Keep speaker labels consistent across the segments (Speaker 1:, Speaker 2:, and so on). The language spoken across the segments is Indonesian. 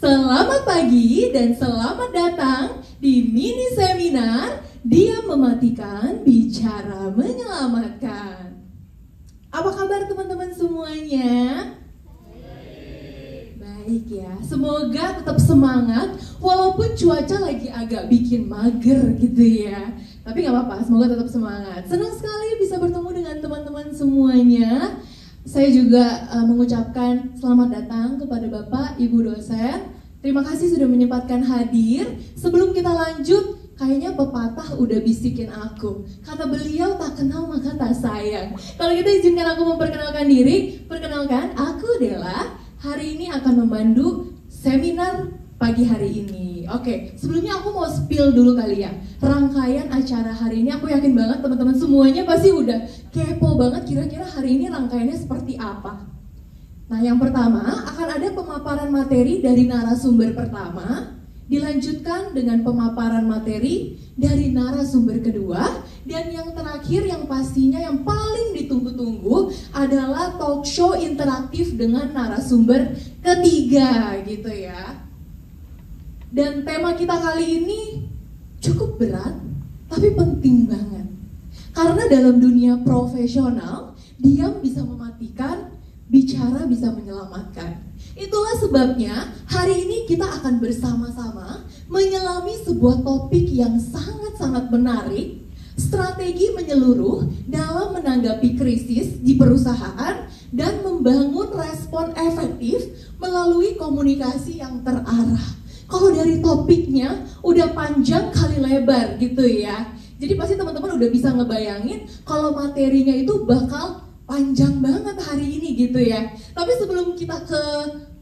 Speaker 1: Selamat pagi dan selamat datang di mini seminar Diam Mematikan, Bicara Menyelamatkan. Apa kabar teman-teman semuanya? Baik ya, semoga tetap semangat walaupun cuaca lagi agak bikin mager gitu ya. Tapi gak apa-apa, semoga tetap semangat. Senang sekali bisa bertemu dengan teman-teman semuanya. Saya juga mengucapkan selamat datang kepada Bapak, Ibu dosen. Terima kasih sudah menyempatkan hadir. Sebelum kita lanjut, kayaknya pepatah udah bisikin aku. Kata beliau, tak kenal maka tak sayang. Kalau gitu izinkan aku memperkenalkan diri. Perkenalkan, aku Della. Hari ini akan memandu seminar pagi hari ini. Oke, sebelumnya aku mau spill dulu kali ya. Rangkaian acara hari ini aku yakin banget teman-teman semuanya pasti udah kepo banget kira-kira hari ini rangkaiannya seperti apa. Nah, yang pertama akan ada pemaparan materi dari narasumber pertama, dilanjutkan dengan pemaparan materi dari narasumber kedua, dan yang terakhir yang pastinya yang paling ditunggu-tunggu adalah talk show interaktif dengan narasumber ketiga gitu ya. Dan tema kita kali ini cukup berat, tapi penting banget. Karena dalam dunia profesional, diam bisa mematikan, bicara bisa menyelamatkan. Itulah sebabnya hari ini kita akan bersama-sama menyelami sebuah topik yang sangat-sangat menarik, strategi menyeluruh dalam menanggapi krisis di perusahaan dan membangun respon efektif melalui komunikasi yang terarah. Kalau dari topiknya udah panjang kali lebar gitu ya. Jadi pasti teman-teman udah bisa ngebayangin kalau materinya itu bakal panjang banget hari ini gitu ya. Tapi sebelum kita ke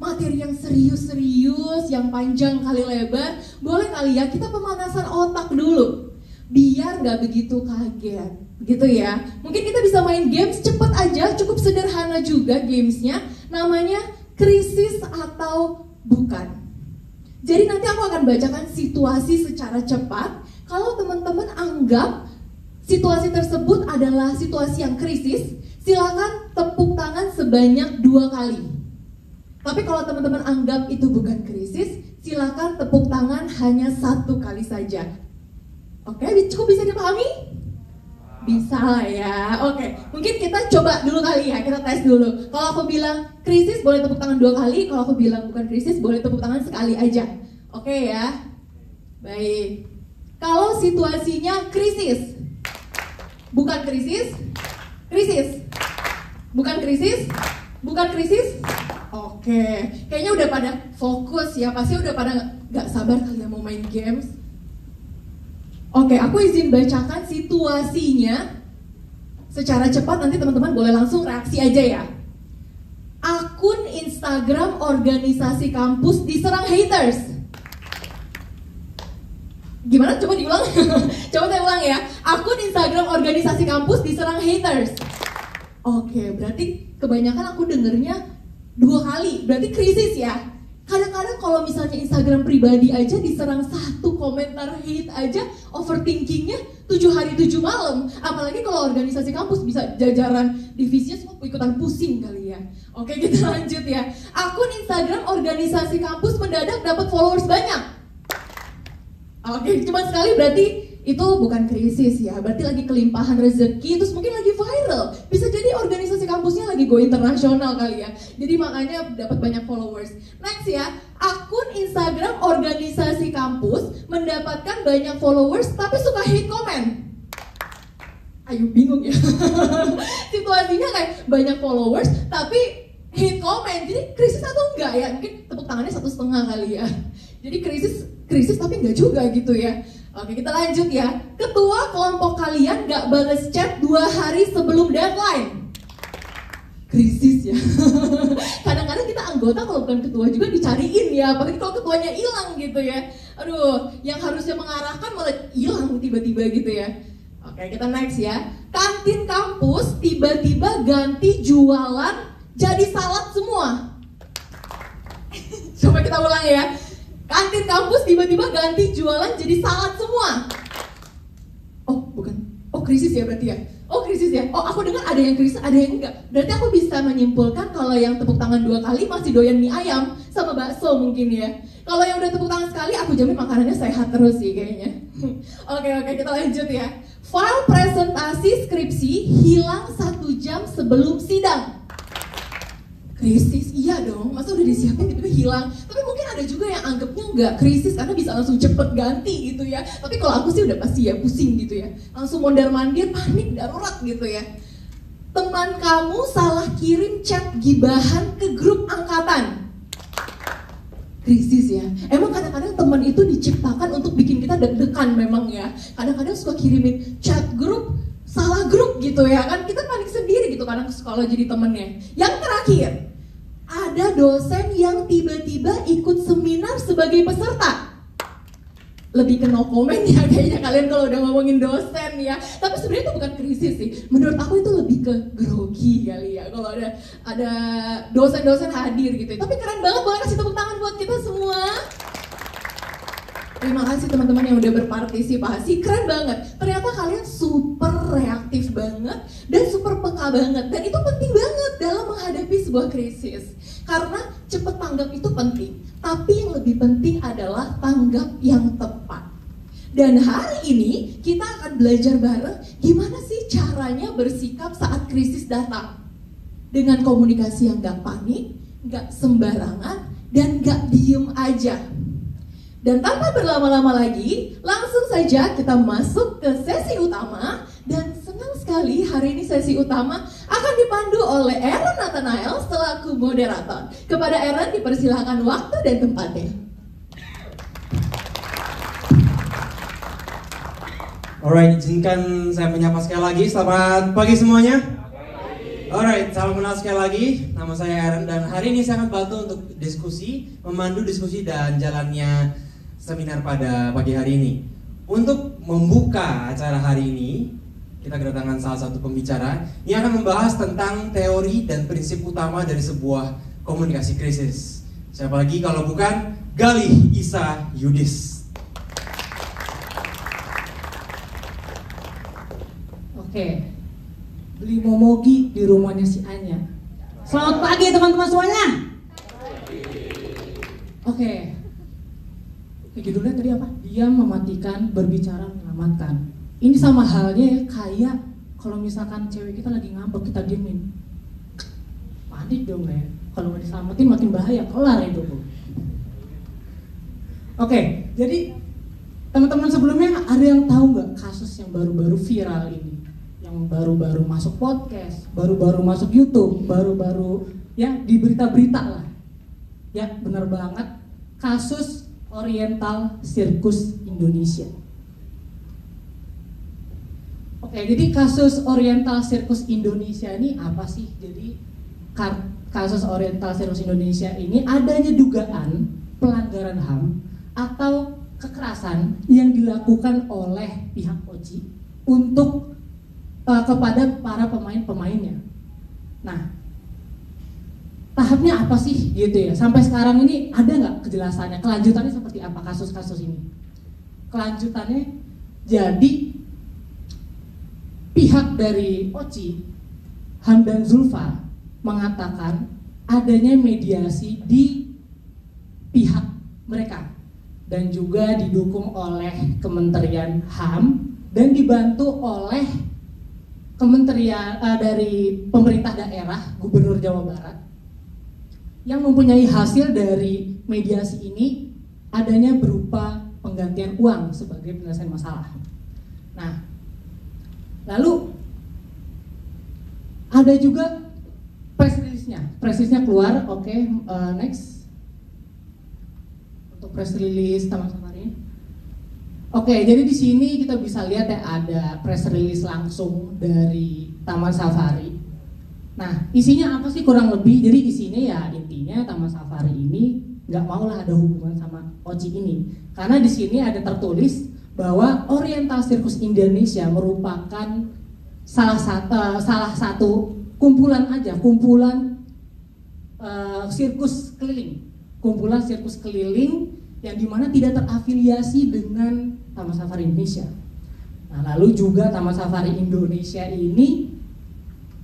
Speaker 1: materi yang serius-serius, yang panjang kali lebar, boleh kali ya kita pemanasan otak dulu biar gak begitu kaget gitu ya. Mungkin kita bisa main games cepet aja, cukup sederhana juga gamesnya. Namanya krisis atau bukan. Jadi nanti aku akan bacakan situasi secara cepat. Kalau teman-teman anggap situasi tersebut adalah situasi yang krisis, silakan tepuk tangan sebanyak 2 kali. Tapi kalau teman-teman anggap itu bukan krisis, silakan tepuk tangan hanya 1 kali saja. Oke, cukup bisa dipahami? Bisa lah ya. Oke, mungkin kita coba dulu kali ya, kita tes dulu. Kalau aku bilang krisis boleh tepuk tangan 2 kali, kalau aku bilang bukan krisis boleh tepuk tangan sekali aja. Oke ya. Baik. Kalau situasinya krisis, bukan krisis, krisis. Bukan krisis, bukan krisis. Oke, kayaknya udah pada fokus ya, pasti udah pada gak sabar kali ya mau main games. Oke, aku izin bacakan situasinya secara cepat, nanti teman-teman boleh langsung reaksi aja ya. Akun Instagram organisasi kampus diserang haters. Gimana? Coba diulang. Coba saya ulang ya. Akun Instagram organisasi kampus diserang haters. Oke, berarti kebanyakan aku dengernya 2 kali. Berarti krisis ya. Kadang-kadang kalau misalnya Instagram pribadi aja diserang 1 komentar hate aja, overthinkingnya 7 hari 7 malam. Apalagi kalau organisasi kampus bisa jajaran divisinya semua ikutan pusing kali ya. Oke, kita lanjut ya. Akun Instagram organisasi kampus mendadak dapat followers banyak. Oke, cuma sekali berarti itu bukan krisis ya, berarti lagi kelimpahan rezeki, terus mungkin lagi viral. Bisa jadi organisasi kampusnya lagi go internasional kali ya, jadi makanya dapat banyak followers. Next ya, akun Instagram organisasi kampus mendapatkan banyak followers tapi suka hate comment. Ayo bingung ya. Situasinya kayak banyak followers tapi hate comment, jadi krisis atau enggak ya? Mungkin tepuk tangannya 1,5 kali ya. Jadi krisis tapi enggak juga gitu ya. Oke, kita lanjut ya. Ketua kelompok kalian gak bales chat 2 hari sebelum deadline. Krisis ya. Kadang-kadang kita anggota kalau bukan ketua juga dicariin ya, apalagi kalau ketuanya hilang gitu ya. Aduh, yang harusnya mengarahkan malah hilang tiba-tiba gitu ya. Oke, kita next ya. Kantin kampus tiba-tiba ganti jualan jadi salad semua. Coba kita ulang ya. Kantin kampus tiba-tiba ganti jualan jadi salad semua. Oh, bukan. Oh, krisis ya berarti ya. Oh, krisis ya. Oh, aku dengar ada yang krisis, ada yang enggak. Berarti aku bisa menyimpulkan kalau yang tepuk tangan 2 kali masih doyan mie ayam sama bakso mungkin ya. Kalau yang udah tepuk tangan sekali, aku jamin makanannya sehat terus sih kayaknya. Oke, kita lanjut ya. File presentasi skripsi hilang 1 jam sebelum sidang. Krisis, iya dong, masa udah disiapin tiba-tiba hilang. Tapi mungkin ada juga yang anggapnya nggak krisis karena bisa langsung cepet ganti gitu ya. Tapi kalau aku sih udah pasti ya pusing gitu ya. Langsung mondar-mandir, panik, darurat gitu ya. Teman kamu salah kirim chat gibahan ke grup angkatan. Krisis ya. Emang kadang-kadang teman itu diciptakan untuk bikin kita deg-degan memang ya. Kadang-kadang suka kirimin chat grup, salah grup gitu ya kan. Kita panik sendiri gitu kadang kalau jadi temennya. Yang terakhir, ada dosen yang tiba-tiba ikut seminar sebagai peserta. Lebih ke no comment ya kayaknya kalian kalau udah ngomongin dosen ya. Tapi sebenarnya itu bukan krisis sih. Menurut aku itu lebih ke grogi kali ya. Kalau ada dosen-dosen hadir gitu. Tapi keren banget, boleh kasih tepuk tangan buat kita semua. Terima kasih teman-teman yang udah berpartisipasi, keren banget. Ternyata kalian super reaktif banget dan super peka banget. Dan itu penting banget dalam menghadapi sebuah krisis. Karena cepet tanggap itu penting. Tapi yang lebih penting adalah tanggap yang tepat. Dan hari ini kita akan belajar bareng gimana sih caranya bersikap saat krisis datang. Dengan komunikasi yang gak panik, gak sembarangan, dan gak diem aja. Dan tanpa berlama-lama lagi, langsung saja kita masuk ke sesi utama. Dan senang sekali hari ini sesi utama akan dipandu oleh Aaron Nathanael selaku moderator. Kepada Aaron dipersilahkan waktu dan tempatnya.
Speaker 2: Alright, izinkan saya menyapa sekali lagi. Selamat pagi semuanya. Alright, salam kenal sekali lagi. Nama saya Aaron dan hari ini saya akan bantu untuk diskusi, memandu diskusi dan jalannya seminar pada pagi hari ini. Untuk membuka acara hari ini, kita kedatangan salah satu pembicara yang akan membahas tentang teori dan prinsip utama dari sebuah komunikasi krisis. Siapa lagi kalau bukan Galih Isa Yudis.
Speaker 3: Oke, beli momogi di rumahnya si Anya. Selamat pagi teman-teman semuanya. Oke. Judulnya tadi apa? Diam, mematikan, berbicara, menyelamatkan. Ini sama halnya kayak kalau misalkan cewek kita lagi ngambek, kita diemin. Panik dong ya. Kalau nggak diselamatin makin bahaya, kelar itu. Oke, jadi teman-teman sebelumnya ada yang tahu nggak kasus yang baru-baru viral ini? Yang baru-baru masuk podcast, baru-baru masuk YouTube, baru-baru ya di berita-berita lah. Ya benar banget, kasus Oriental Circus Indonesia. Oke, jadi kasus Oriental Circus Indonesia ini apa sih? Jadi kasus Oriental Circus Indonesia ini adanya dugaan pelanggaran HAM atau kekerasan yang dilakukan oleh pihak OCI untuk kepada para pemain-pemainnya. Nah, tahapnya apa sih gitu ya? Sampai sekarang ini ada nggak kejelasannya? Kelanjutannya seperti apa kasus-kasus ini? Kelanjutannya jadi pihak dari OCI, Hamdan Zulfa mengatakan adanya mediasi di pihak mereka dan juga didukung oleh Kementerian HAM dan dibantu oleh Kementerian dari pemerintah daerah Gubernur Jawa Barat yang mempunyai hasil dari mediasi ini adanya berupa penggantian uang sebagai penyelesaian masalah. Nah, lalu ada juga press release-nya keluar. Oke, next untuk press release Taman Safari. Oke, jadi di sini kita bisa lihat ya ada press release langsung dari Taman Safari. Nah, isinya apa sih kurang lebih? Jadi di sini ya intinya Taman Safari ini nggak mau lah ada hubungan sama OCI ini, karena di sini ada tertulis bahwa Oriental Circus Indonesia merupakan salah satu kumpulan sirkus keliling yang dimana tidak terafiliasi dengan Taman Safari Indonesia. Nah, lalu juga Taman Safari Indonesia ini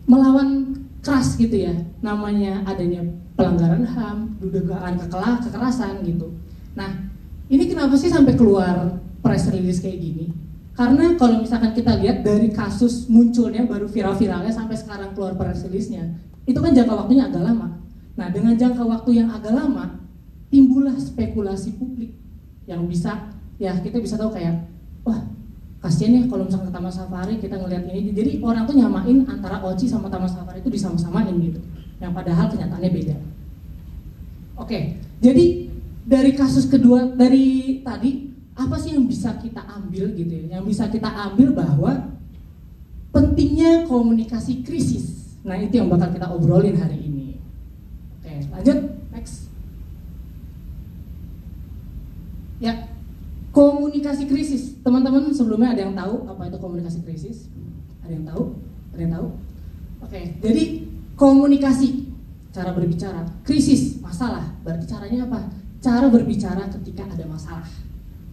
Speaker 3: melawan keras gitu ya, namanya adanya pelanggaran HAM, dugaan kekerasan gitu. Nah, ini kenapa sih sampai keluar press release kayak gini? Karena kalau misalkan kita lihat dari kasus munculnya baru viral-viralnya sampai sekarang keluar press release-nya, itu kan jangka waktunya agak lama. Nah, dengan jangka waktu yang agak lama, timbullah spekulasi publik yang bisa, ya kita bisa tahu kayak, wah kasian ya kalau misalkan ke Taman Safari kita ngelihat ini. Jadi orang tuh nyamain antara Oci sama Taman Safari itu disama-samain gitu, yang padahal kenyataannya beda. Oke, jadi dari kasus kedua dari tadi, apa sih yang bisa kita ambil gitu ya? Yang bisa kita ambil bahwa pentingnya komunikasi krisis. Nah, itu yang bakal kita obrolin hari ini. Oke, lanjut, next. Ya, komunikasi krisis. Teman-teman sebelumnya ada yang tahu apa itu komunikasi krisis? Ada yang tahu? Ada yang tahu? Oke, jadi komunikasi, cara berbicara, krisis, masalah. Berarti caranya apa? Cara berbicara ketika ada masalah.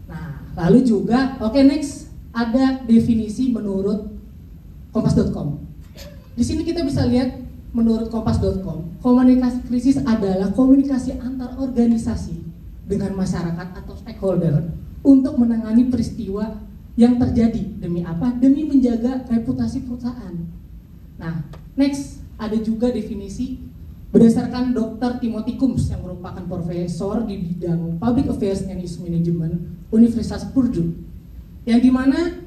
Speaker 3: Nah, lalu juga, oke, next, ada definisi menurut kompas.com. Di sini kita bisa lihat menurut kompas.com, komunikasi krisis adalah komunikasi antar organisasi dengan masyarakat atau stakeholder untuk menangani peristiwa yang terjadi. Demi apa? Demi menjaga reputasi perusahaan. Nah, next, ada juga definisi berdasarkan Dr. Timothy Coombs yang merupakan profesor di bidang Public Affairs and Issue Management Universitas Purdue, yang dimana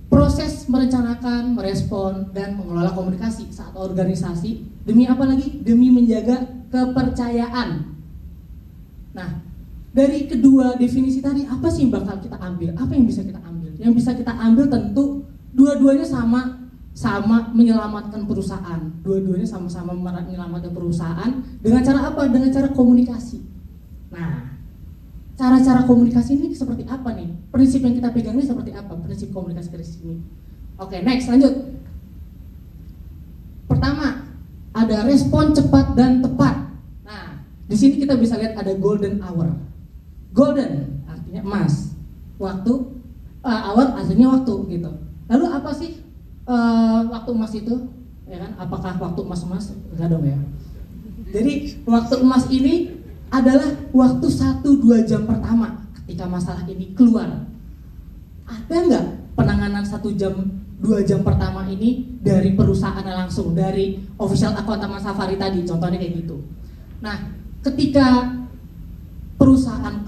Speaker 3: proses merencanakan, merespon, dan mengelola komunikasi saat organisasi demi apa lagi? Demi menjaga kepercayaan. Nah, dari kedua definisi tadi, apa sih yang bakal kita ambil? Apa yang bisa kita ambil? Yang bisa kita ambil tentu dua-duanya sama menyelamatkan perusahaan. Dua-duanya sama-sama menyelamatkan perusahaan dengan cara apa? Dengan cara komunikasi. Nah, cara-cara komunikasi ini seperti apa nih? Prinsip yang kita pegang ini seperti apa? Prinsip komunikasi krisis ini. Oke, next, lanjut. Pertama, ada respon cepat dan tepat. Nah, di sini kita bisa lihat ada golden hour. Golden artinya emas. Waktu, hour artinya waktu gitu. Lalu apa sih waktu emas itu? Ya kan? Apakah waktu emas-emas? Enggak dong ya. Jadi waktu emas ini adalah waktu 1-2 jam pertama ketika masalah ini keluar. Ada nggak penanganan 1 jam 2 jam pertama ini dari perusahaan langsung, dari official account Taman Safari tadi, contohnya kayak gitu. Nah, ketika perusahaan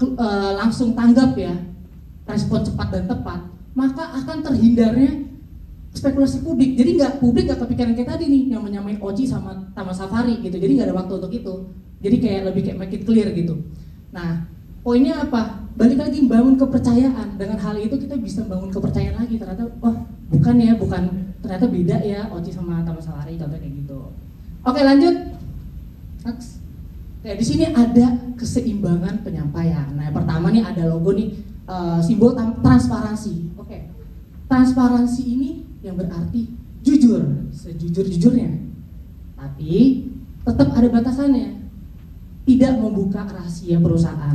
Speaker 3: langsung tanggap ya, respon cepat dan tepat, maka akan terhindarnya spekulasi publik. Jadi publik nggak kepikiran kayak tadi nih yang menyamain Oci sama Taman Safari gitu. Jadi nggak ada waktu untuk itu. Jadi kayak lebih kayak make it clear gitu. Nah, poinnya apa? Balik lagi membangun kepercayaan. Dengan hal itu kita bisa membangun kepercayaan lagi. Ternyata, ternyata beda ya Oci sama Taman Safari, contohnya kayak gitu. Oke, lanjut. Next. Nah, di sini ada keseimbangan penyampaian. Nah, yang pertama nih ada logo nih, simbol transparansi. Oke. Transparansi ini yang berarti jujur, sejujur-jujurnya. Tapi tetap ada batasannya. Tidak membuka rahasia perusahaan.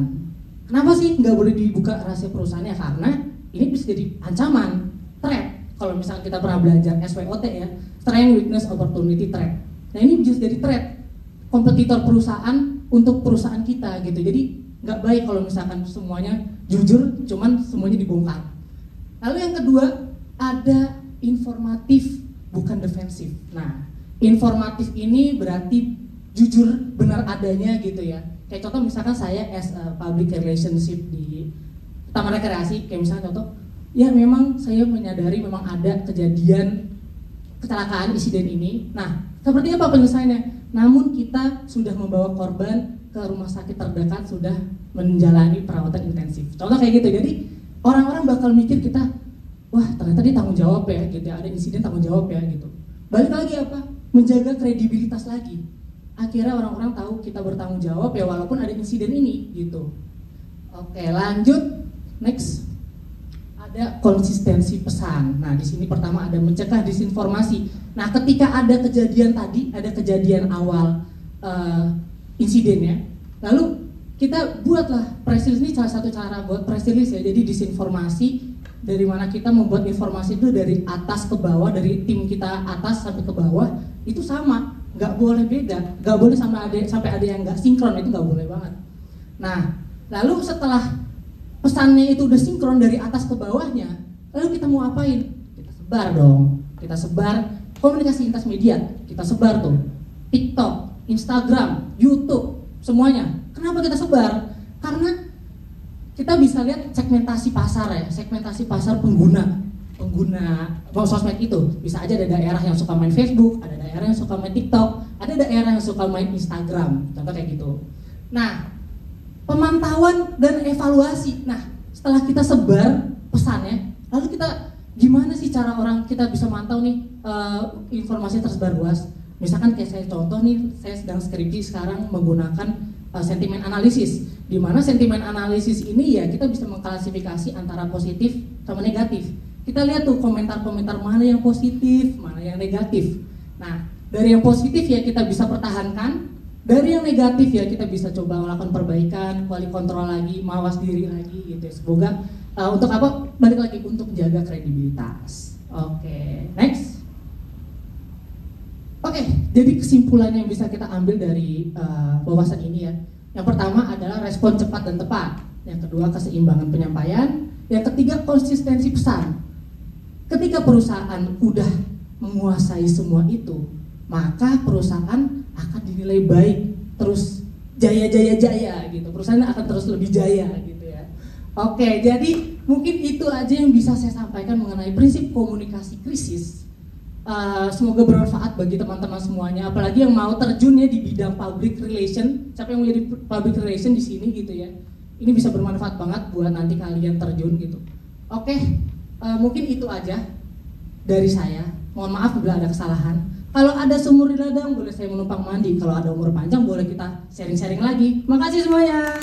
Speaker 3: Kenapa sih nggak boleh dibuka rahasia perusahaannya? Karena ini bisa jadi ancaman, threat. Kalau misalnya kita pernah belajar SWOT ya, Strength, Weakness, Opportunity, Threat. Nah, ini bisa jadi threat, kompetitor perusahaan untuk perusahaan kita gitu. Jadi nggak baik kalau misalkan semuanya jujur, cuman semuanya dibongkar. Lalu yang kedua, ada informatif bukan defensif. Nah, informatif ini berarti jujur, benar adanya gitu ya. Kayak contoh misalkan saya as a public relationship di Taman Rekreasi, kayak misalnya contoh, ya memang saya menyadari memang ada kejadian kecelakaan insiden ini. Nah, seperti apa penyelesaiannya? Namun kita sudah membawa korban ke rumah sakit terdekat, sudah menjalani perawatan intensif. Contoh kayak gitu. Jadi orang-orang bakal mikir kita, wah ternyata dia tanggung jawab ya gitu, ada insiden tanggung jawab ya gitu. Balik lagi apa? Menjaga kredibilitas lagi. Akhirnya orang-orang tahu kita bertanggung jawab ya walaupun ada insiden ini gitu. Oke, lanjut. Next. Ada konsistensi pesan. Nah, di sini pertama ada mencegah disinformasi. Nah, ketika ada kejadian tadi, ada kejadian awal insidennya, lalu kita buatlah press release. Ini salah satu cara buat press release ya. Jadi disinformasi, dari mana kita membuat informasi itu dari atas ke bawah, dari tim kita atas sampai ke bawah itu sama, nggak boleh beda, nggak boleh sampai ada yang nggak sinkron, itu nggak boleh banget. Nah, Lalu setelah pesannya itu udah sinkron dari atas ke bawahnya, lalu kita mau apain? Kita sebar dong. Kita sebar komunikasi lintas media. Kita sebar tuh TikTok, Instagram, YouTube, semuanya. Kenapa kita sebar? Karena kita bisa lihat segmentasi pasar ya, segmentasi pasar pengguna sosmed itu. Bisa aja ada daerah yang suka main Facebook, ada daerah yang suka main TikTok, ada daerah yang suka main Instagram, contoh kayak gitu. Nah, pemantauan dan evaluasi. Nah, setelah kita sebar pesannya, lalu kita gimana sih cara orang kita bisa mantau nih informasi tersebar luas? Misalkan kayak saya contoh nih, saya sedang skripsi sekarang menggunakan sentimen analisis. Di mana sentimen analisis ini ya kita bisa mengklasifikasi antara positif sama negatif. Kita lihat tuh komentar-komentar mana yang positif, mana yang negatif. Nah, dari yang positif ya kita bisa pertahankan. Dari yang negatif ya kita bisa coba melakukan perbaikan, quality control lagi, mawas diri lagi gitu ya. Semoga untuk apa? Balik lagi untuk menjaga kredibilitas. Oke, next. Oke, jadi kesimpulan yang bisa kita ambil dari wawasan ini ya. Yang pertama adalah respon cepat dan tepat. Yang kedua keseimbangan penyampaian. Yang ketiga konsistensi pesan. Ketika perusahaan udah menguasai semua itu, maka perusahaan akan dinilai baik, terus jaya gitu. Perusahaan akan terus lebih jaya gitu ya. Oke, jadi mungkin itu aja yang bisa saya sampaikan mengenai prinsip komunikasi krisis. Semoga bermanfaat bagi teman-teman semuanya, apalagi yang mau terjun ya di bidang public relation. Siapa yang mau jadi public relation di sini gitu ya. Ini bisa bermanfaat banget buat nanti kalian terjun gitu. Oke, mungkin itu aja dari saya. Mohon maaf bila ada kesalahan. Kalau ada sumur di ladang, boleh saya menumpang mandi. Kalau ada umur panjang, boleh kita sharing-sharing lagi. Makasih semuanya.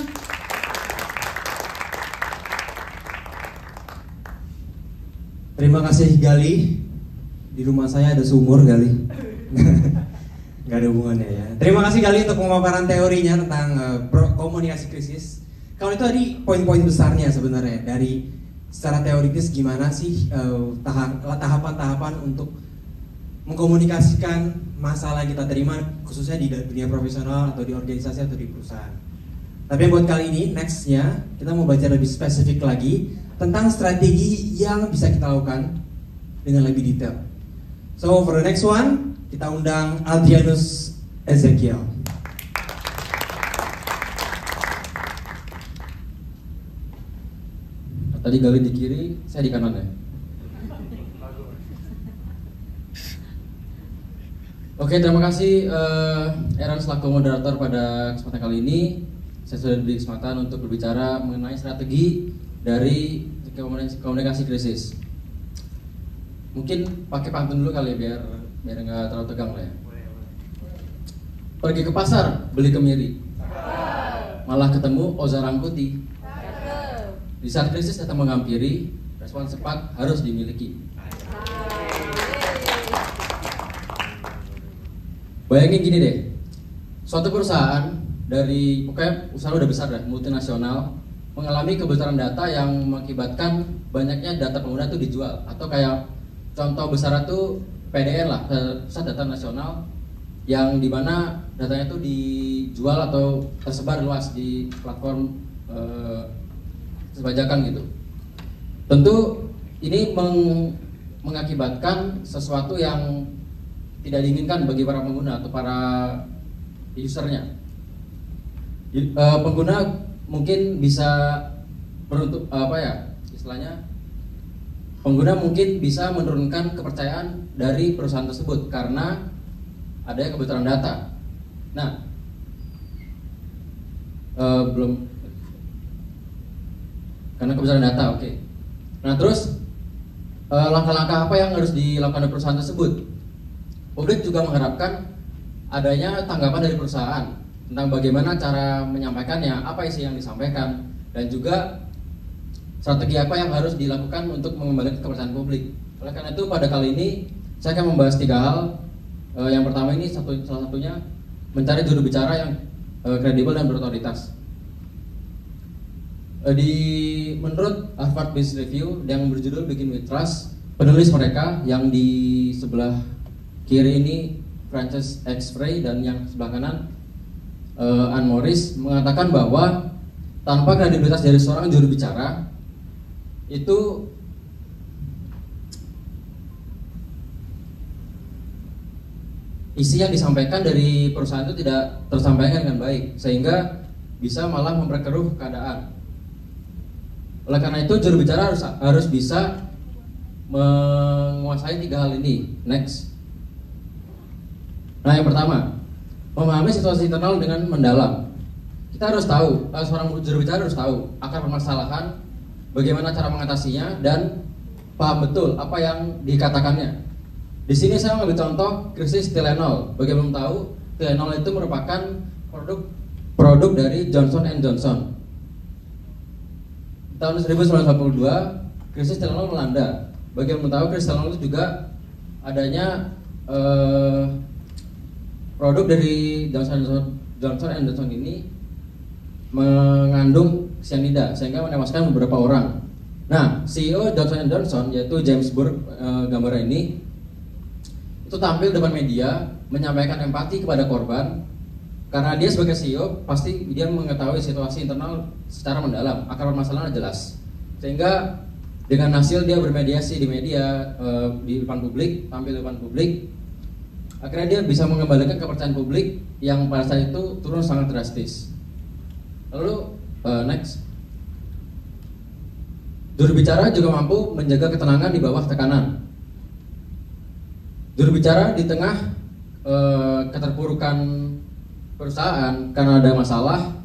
Speaker 2: Terima kasih Gali. Di rumah saya ada sumur Gali. Gak ada hubungannya ya. Terima kasih Gali untuk pemaparan teorinya tentang komunikasi krisis. Kalau itu tadi poin-poin besarnya sebenarnya dari secara teoritis gimana sih tahapan-tahapan untuk mengkomunikasikan masalah yang kita terima khususnya di dunia profesional atau di organisasi atau di perusahaan. Tapi buat kali ini nextnya kita mau baca lebih spesifik lagi tentang strategi yang bisa kita lakukan dengan lebih detail. So for the next one kita undang Adrianus Ezekiel.
Speaker 4: Tadi Gali di kiri, saya di kanan ya. Oke, terima kasih Eran selaku moderator pada kesempatan kali ini. Saya sudah diberi kesempatan untuk berbicara mengenai strategi dari komunikasi krisis. Mungkin pakai pantun dulu kali ya biar nggak terlalu tegang lah ya. Pergi ke pasar beli kemiri, malah ketemu ozarang putih. Di saat krisis datang menghampiri, respon cepat harus dimiliki. Bayangin gini deh, suatu perusahaan dari pokoknya usaha udah besar dah, multinasional, mengalami kebocoran data yang mengakibatkan banyaknya data pengguna itu dijual. Atau kayak contoh besar itu PDN lah, Pusat Data Nasional, yang dimana datanya itu dijual atau tersebar luas di platform perpajakan gitu. Tentu ini mengakibatkan sesuatu yang tidak diinginkan bagi para pengguna atau para usernya. Pengguna mungkin bisa beruntuk istilahnya pengguna mungkin bisa menurunkan kepercayaan dari perusahaan tersebut karena adanya kebocoran data. Nah, karena kebocoran data, oke. Nah terus langkah-langkah apa yang harus dilakukan oleh perusahaan tersebut? Publik juga mengharapkan adanya tanggapan dari perusahaan tentang bagaimana cara menyampaikannya, apa isi yang disampaikan, dan juga strategi apa yang harus dilakukan untuk mengembalikan kepercayaan publik. Oleh karena itu pada kali ini saya akan membahas 3 hal. Yang pertama ini salah satunya mencari juru bicara yang kredibel dan berotoritas. Menurut Harvard Business Review yang berjudul Begin with Trust, penulis mereka yang di sebelah kiri ini Frances X. Frey dan yang sebelah kanan Anne Morris mengatakan bahwa tanpa kredibilitas dari seorang juru bicara itu isi yang disampaikan dari perusahaan itu tidak tersampaikan dengan baik, sehingga bisa malah memperkeruh keadaan. Oleh karena itu juru bicara harus bisa menguasai 3 hal ini. Next. Nah, yang pertama, memahami situasi internal dengan mendalam. Kita harus tahu, seorang juru bicara harus tahu akar permasalahan, bagaimana cara mengatasinya, dan paham betul apa yang dikatakannya. Di sini saya mengambil contoh krisis Tylenol. Bagi yang belum tahu, Tylenol itu merupakan produk dari Johnson & Johnson. Tahun 1982, krisis Tylenol melanda. Bagi yang belum tahu, krisis Tylenol itu juga adanya produk dari Johnson & Johnson ini mengandung cyanida sehingga menewaskan beberapa orang. Nah, CEO Johnson & Johnson yaitu James Burke, gambar ini itu tampil depan media menyampaikan empati kepada korban karena dia sebagai CEO pasti dia mengetahui situasi internal secara mendalam, akar permasalahan jelas. Sehingga dengan hasil dia bermediasi di media, di depan publik, tampil di depan publik, akhirnya dia bisa mengembalikan kepercayaan publik yang pada saat itu turun sangat drastis. Lalu next, juru bicara juga mampu menjaga ketenangan di bawah tekanan. Juru bicara di tengah keterpurukan perusahaan karena ada masalah,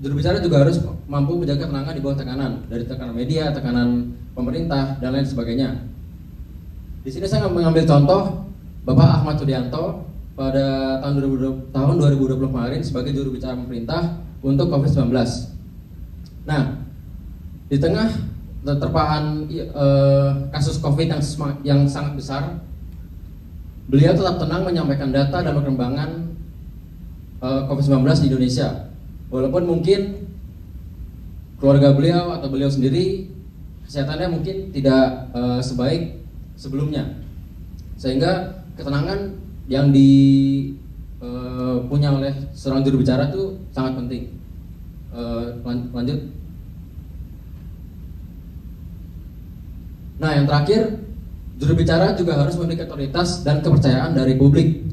Speaker 4: juru bicara juga harus mampu menjaga ketenangan di bawah tekanan dari tekanan media, tekanan pemerintah, dan lain sebagainya. Di sini saya mengambil contoh Bapak Ahmad Sudianto pada tahun 2020 kemarin sebagai juru bicara pemerintah untuk COVID-19. Nah, di tengah terpaan kasus COVID yang sangat besar, beliau tetap tenang menyampaikan data dan perkembangan COVID-19 di Indonesia. Walaupun mungkin keluarga beliau atau beliau sendiri kesehatannya mungkin tidak sebaik sebelumnya, sehingga ketenangan yang dipunya oleh seorang juru bicara itu sangat penting. Lanjut. Nah, yang terakhir, juru bicara juga harus memiliki otoritas dan kepercayaan dari publik.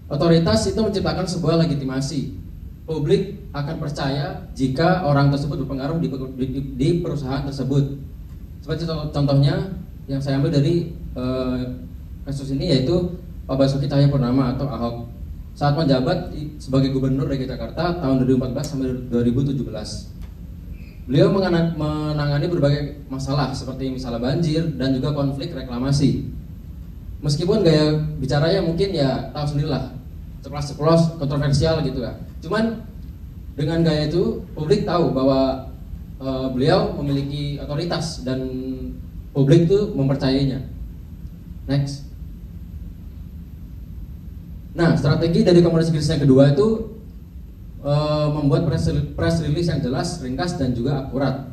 Speaker 4: Otoritas itu menciptakan sebuah legitimasi. Publik akan percaya jika orang tersebut berpengaruh di perusahaan tersebut. Seperti contohnya yang saya ambil dari kasus ini, yaitu Pak Basuki Cahayapurnama atau Ahok saat menjabat sebagai Gubernur DKI Jakarta tahun 2014 sampai 2017. Beliau menangani berbagai masalah seperti misalnya banjir dan juga konflik reklamasi. Meskipun gaya bicaranya mungkin ya tahu sendirilah, ceplas-ceplos, kontroversial gitu ya. Cuman dengan gaya itu publik tahu bahwa beliau memiliki otoritas dan publik itu mempercayainya. Next. Nah, strategi dari komunikasi krisis yang kedua itu membuat press release yang jelas, ringkas, dan juga akurat.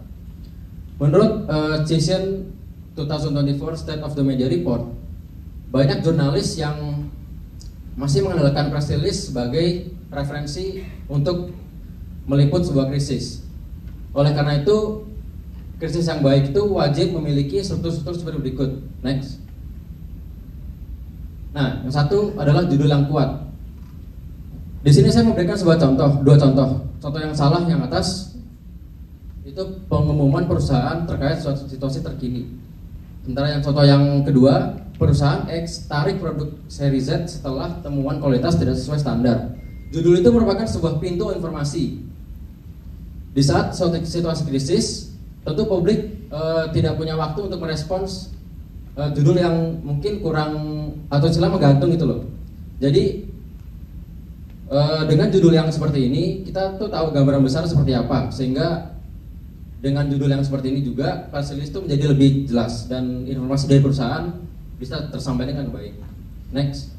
Speaker 4: Menurut Cision 2024 State of the Media Report, banyak jurnalis yang masih mengandalkan press release sebagai referensi untuk meliput sebuah krisis. Oleh karena itu, krisis yang baik itu wajib memiliki struktur-struktur seperti berikut. Next. Nah, yang satu adalah judul yang kuat. Di sini saya memberikan sebuah dua contoh. Contoh yang salah yang atas itu pengumuman perusahaan terkait suatu situasi terkini. Sementara yang contoh yang kedua, perusahaan X tarik produk seri Z setelah temuan kualitas tidak sesuai standar. Judul itu merupakan sebuah pintu informasi. Di saat suatu situasi krisis, tentu publik tidak punya waktu untuk merespons judul yang mungkin kurang atau istilah menggantung gitu loh. Jadi dengan judul yang seperti ini kita tuh tahu gambaran besar seperti apa, sehingga dengan judul yang seperti ini juga press release itu menjadi lebih jelas dan informasi dari perusahaan bisa tersampaikan dengan baik. Next.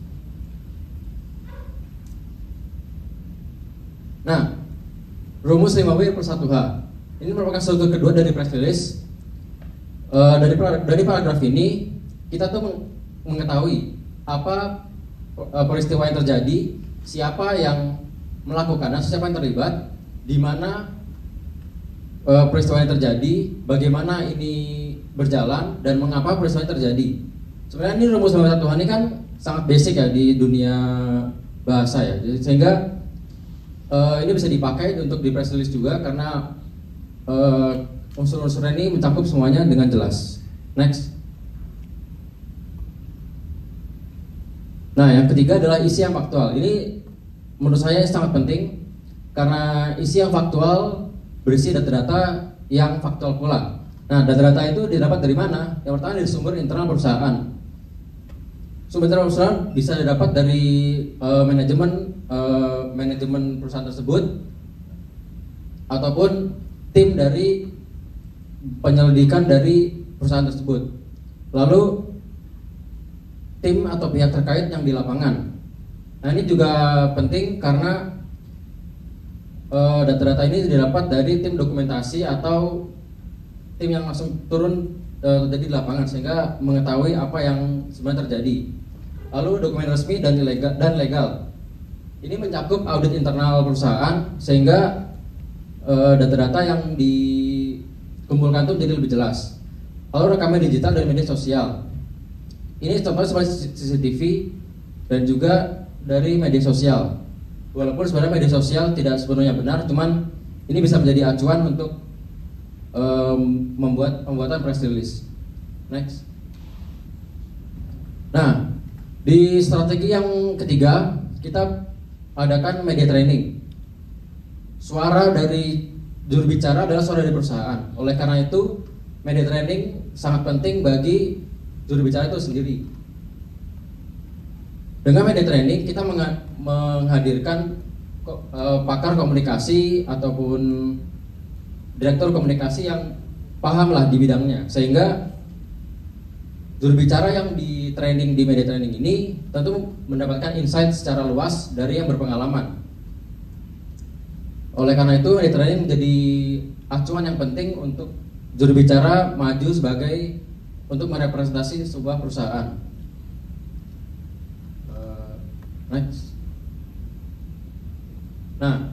Speaker 4: Nah, rumus 5W/1H ini merupakan struktur kedua dari press release. Dari paragraf ini kita tuh mengetahui apa peristiwa yang terjadi, siapa yang melakukan dan siapa yang terlibat, di mana peristiwa yang terjadi, bagaimana ini berjalan, dan mengapa peristiwa ini terjadi. Sebenarnya ini rumus bahasa Tuhan ini kan sangat basic ya di dunia bahasa ya, sehingga ini bisa dipakai untuk di press release juga karena unsur-unsurnya ini mencakup semuanya dengan jelas. Next. Nah, yang ketiga adalah isi yang faktual. Ini menurut saya sangat penting karena isi yang faktual berisi data-data yang faktual pula. Nah, data-data itu didapat dari mana? Yang pertama dari sumber internal perusahaan. Sumber internal perusahaan bisa didapat dari manajemen perusahaan tersebut ataupun tim dari penyelidikan dari perusahaan tersebut. Lalu tim atau pihak terkait yang di lapangan. Nah, ini juga penting karena data-data ini didapat dari tim dokumentasi atau tim yang langsung turun terjadi di lapangan sehingga mengetahui apa yang sebenarnya terjadi. Lalu dokumen resmi dan legal. Ini mencakup audit internal perusahaan sehingga data-data yang dikumpulkan itu menjadi lebih jelas. Lalu rekaman digital dan media sosial. Ini contohnya seperti CCTV dan juga dari media sosial. Walaupun sebenarnya media sosial tidak sepenuhnya benar, cuman ini bisa menjadi acuan untuk pembuatan press release. Next. Nah, di strategi yang ketiga kita adakan media training. Suara dari juru bicara adalah suara dari perusahaan. Oleh karena itu, media training sangat penting bagi juru bicara itu sendiri. Dengan media training kita menghadirkan pakar komunikasi ataupun direktur komunikasi yang pahamlah di bidangnya, sehingga juru bicara yang di training di media training ini tentu mendapatkan insight secara luas dari yang berpengalaman. Oleh karena itu media training menjadi acuan yang penting untuk juru bicara maju sebagai untuk merepresentasi sebuah perusahaan. Next. Nah,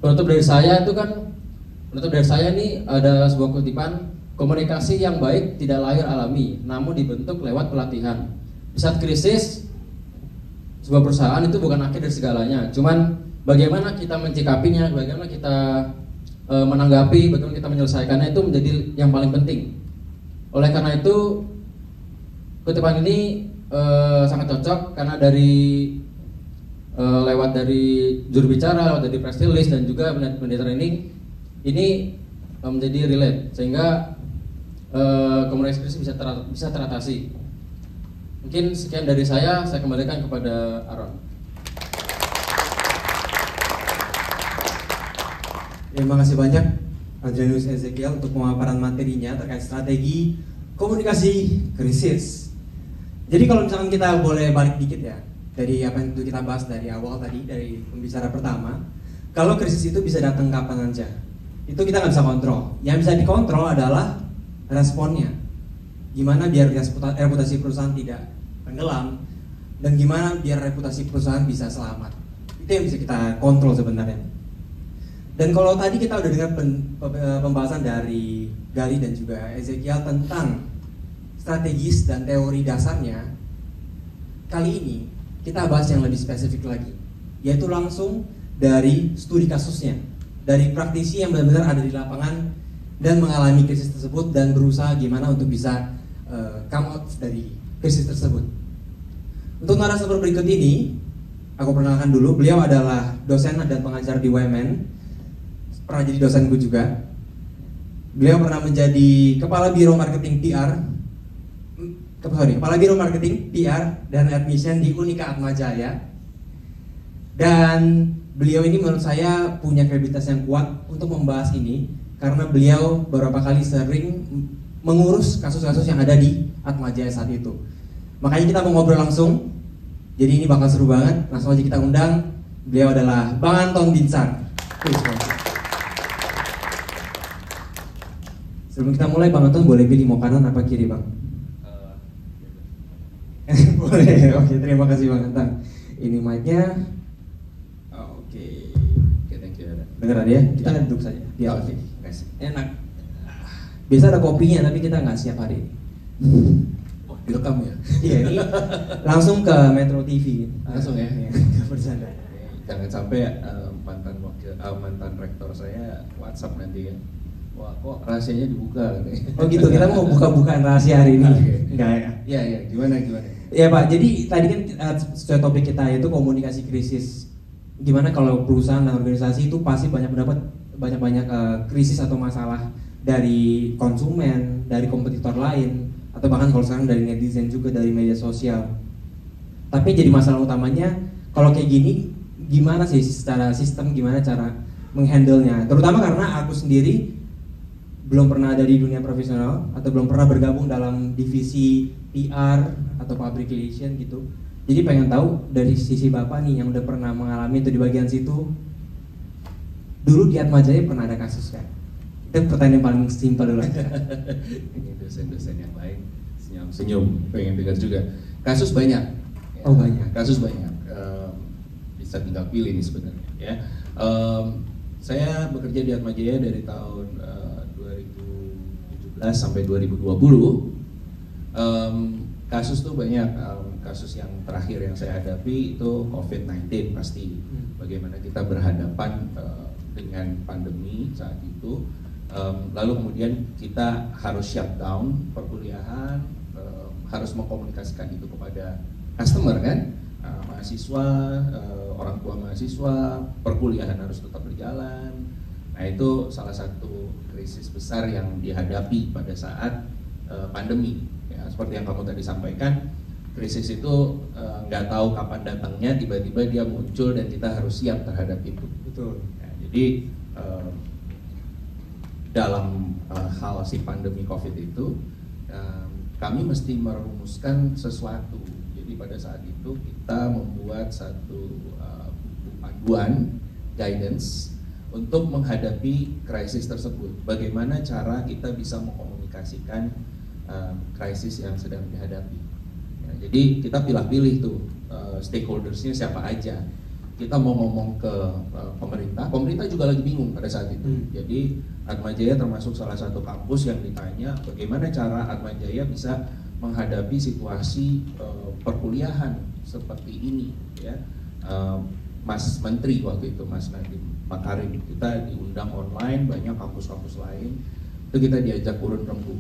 Speaker 4: penutup dari saya ini ada sebuah kutipan, komunikasi yang baik tidak lahir alami, namun dibentuk lewat pelatihan. Di saat krisis, sebuah perusahaan itu bukan akhir dari segalanya, cuman bagaimana kita mencikapinya, bagaimana kita menanggapi, bagaimana kita menyelesaikannya itu menjadi yang paling penting. Oleh karena itu, kutipan ini sangat cocok karena lewat dari juru bicara, lewat dari press release dan juga media training ini menjadi relate sehingga komunikasi bisa teratasi. Mungkin sekian dari saya kembalikan kepada Aaron.
Speaker 2: Terima kasih banyak Adrianus Ezekiel untuk pemaparan materinya terkait strategi komunikasi krisis. Jadi kalau misalkan kita boleh balik dikit ya dari apa yang kita bahas dari awal tadi, dari pembicara pertama, kalau krisis itu bisa datang kapan aja, itu kita nggak bisa kontrol. Yang bisa dikontrol adalah responnya. Gimana biar reputasi perusahaan tidak tenggelam, dan gimana biar reputasi perusahaan bisa selamat. Itu yang bisa kita kontrol sebenarnya. Dan kalau tadi kita udah dengar pembahasan dari Gali dan juga Ezekiel tentang strategis dan teori dasarnya, kali ini kita bahas yang lebih spesifik lagi, yaitu langsung dari studi kasusnya, dari praktisi yang benar-benar ada di lapangan dan mengalami krisis tersebut dan berusaha gimana untuk bisa come out dari krisis tersebut. Untuk narasumber berikut ini, aku perkenalkan dulu, beliau adalah dosen dan pengajar di UMN, pernah jadi dosenku juga. Beliau pernah menjadi Kepala Biro Marketing PR dan Admission di Unika Atmajaya. Dan beliau ini menurut saya punya kredibilitas yang kuat untuk membahas ini karena beliau beberapa kali sering mengurus kasus-kasus yang ada di Atmajaya saat itu. Makanya kita mau ngobrol langsung. Jadi ini bakal seru banget. Langsung aja kita undang. Beliau adalah Bang Anton Binsar. Sebelum kita mulai, Bang Anton boleh pilih mau kanan apa kiri, Bang? Boleh, oke, terima kasih Bang Anton. Ini mic-nya. Oke,
Speaker 4: thank you.
Speaker 2: Dengeran ya, kita duduk saja. Biar
Speaker 5: Oke, kasih.
Speaker 2: enak. Biasa ada kopinya, tapi kita nggak siap hari ini.
Speaker 5: Oh, direkam ya?
Speaker 2: Iya, ini langsung ke Metro TV.
Speaker 5: Langsung ya?
Speaker 2: Iya, nggak bercanda.
Speaker 5: Jangan sampai mantan rektor saya WhatsApp nanti ya. Wah, kok rahasianya dibuka nih?
Speaker 2: Oh gitu, kita mau buka-bukaan rahasia hari ini.
Speaker 5: Oke.
Speaker 2: Enggak ya?
Speaker 5: Iya, gimana?
Speaker 2: Ya Pak, jadi tadi kan sesuai topik kita itu komunikasi krisis. Gimana kalau perusahaan dan organisasi itu pasti banyak krisis atau masalah dari konsumen, dari kompetitor lain, atau bahkan kalau sekarang dari netizen juga, dari media sosial. Tapi jadi masalah utamanya kalau kayak gini, gimana sih secara sistem, gimana cara menghandle-nya? Terutama karena aku sendiri belum pernah ada di dunia profesional atau belum pernah bergabung dalam divisi PR atau public relation gitu. Jadi pengen tahu dari sisi Bapak nih yang udah pernah mengalami itu di bagian situ. Dulu di Atma Jaya pernah ada kasus kan? Itu pertanyaan yang paling simpel dulu aja.
Speaker 5: Ini dosen-dosen yang lain senyum, pengen dengar juga. Kasus banyak.
Speaker 2: Oh banyak.
Speaker 5: Kasus banyak. Bisa tinggal pilih nih sebenarnya. Ya. Saya bekerja di Atma Jaya dari tahun 2017 sampai 2020. Kasus tuh banyak. Kasus yang terakhir yang saya hadapi itu COVID-19 pasti. Bagaimana kita berhadapan dengan pandemi saat itu. Lalu kemudian kita harus shutdown perkuliahan, harus mengkomunikasikan itu kepada customer kan, mahasiswa, orang tua mahasiswa, perkuliahan harus tetap berjalan. Nah itu salah satu krisis besar yang dihadapi pada saat pandemi. Ya, seperti yang kamu tadi sampaikan, krisis itu nggak tahu kapan datangnya, tiba-tiba dia muncul dan kita harus siap terhadap itu.
Speaker 2: Betul.
Speaker 5: Ya, jadi dalam hal si pandemi COVID itu, kami mesti merumuskan sesuatu. Jadi pada saat itu kita membuat satu buku panduan, guidance, untuk menghadapi krisis tersebut. Bagaimana cara kita bisa mengkomunikasikan krisis yang sedang dihadapi. Ya, jadi kita pilih-pilih tuh stakeholdersnya siapa aja. Kita mau ngomong ke pemerintah juga lagi bingung pada saat itu. Jadi Atma Jaya termasuk salah satu kampus yang ditanya bagaimana cara Atma Jaya bisa menghadapi situasi perkuliahan seperti ini, ya. Mas Menteri waktu itu, Mas Nadiem Makarim, kita diundang online, banyak kampus-kampus lain, itu kita diajak urun rembuk.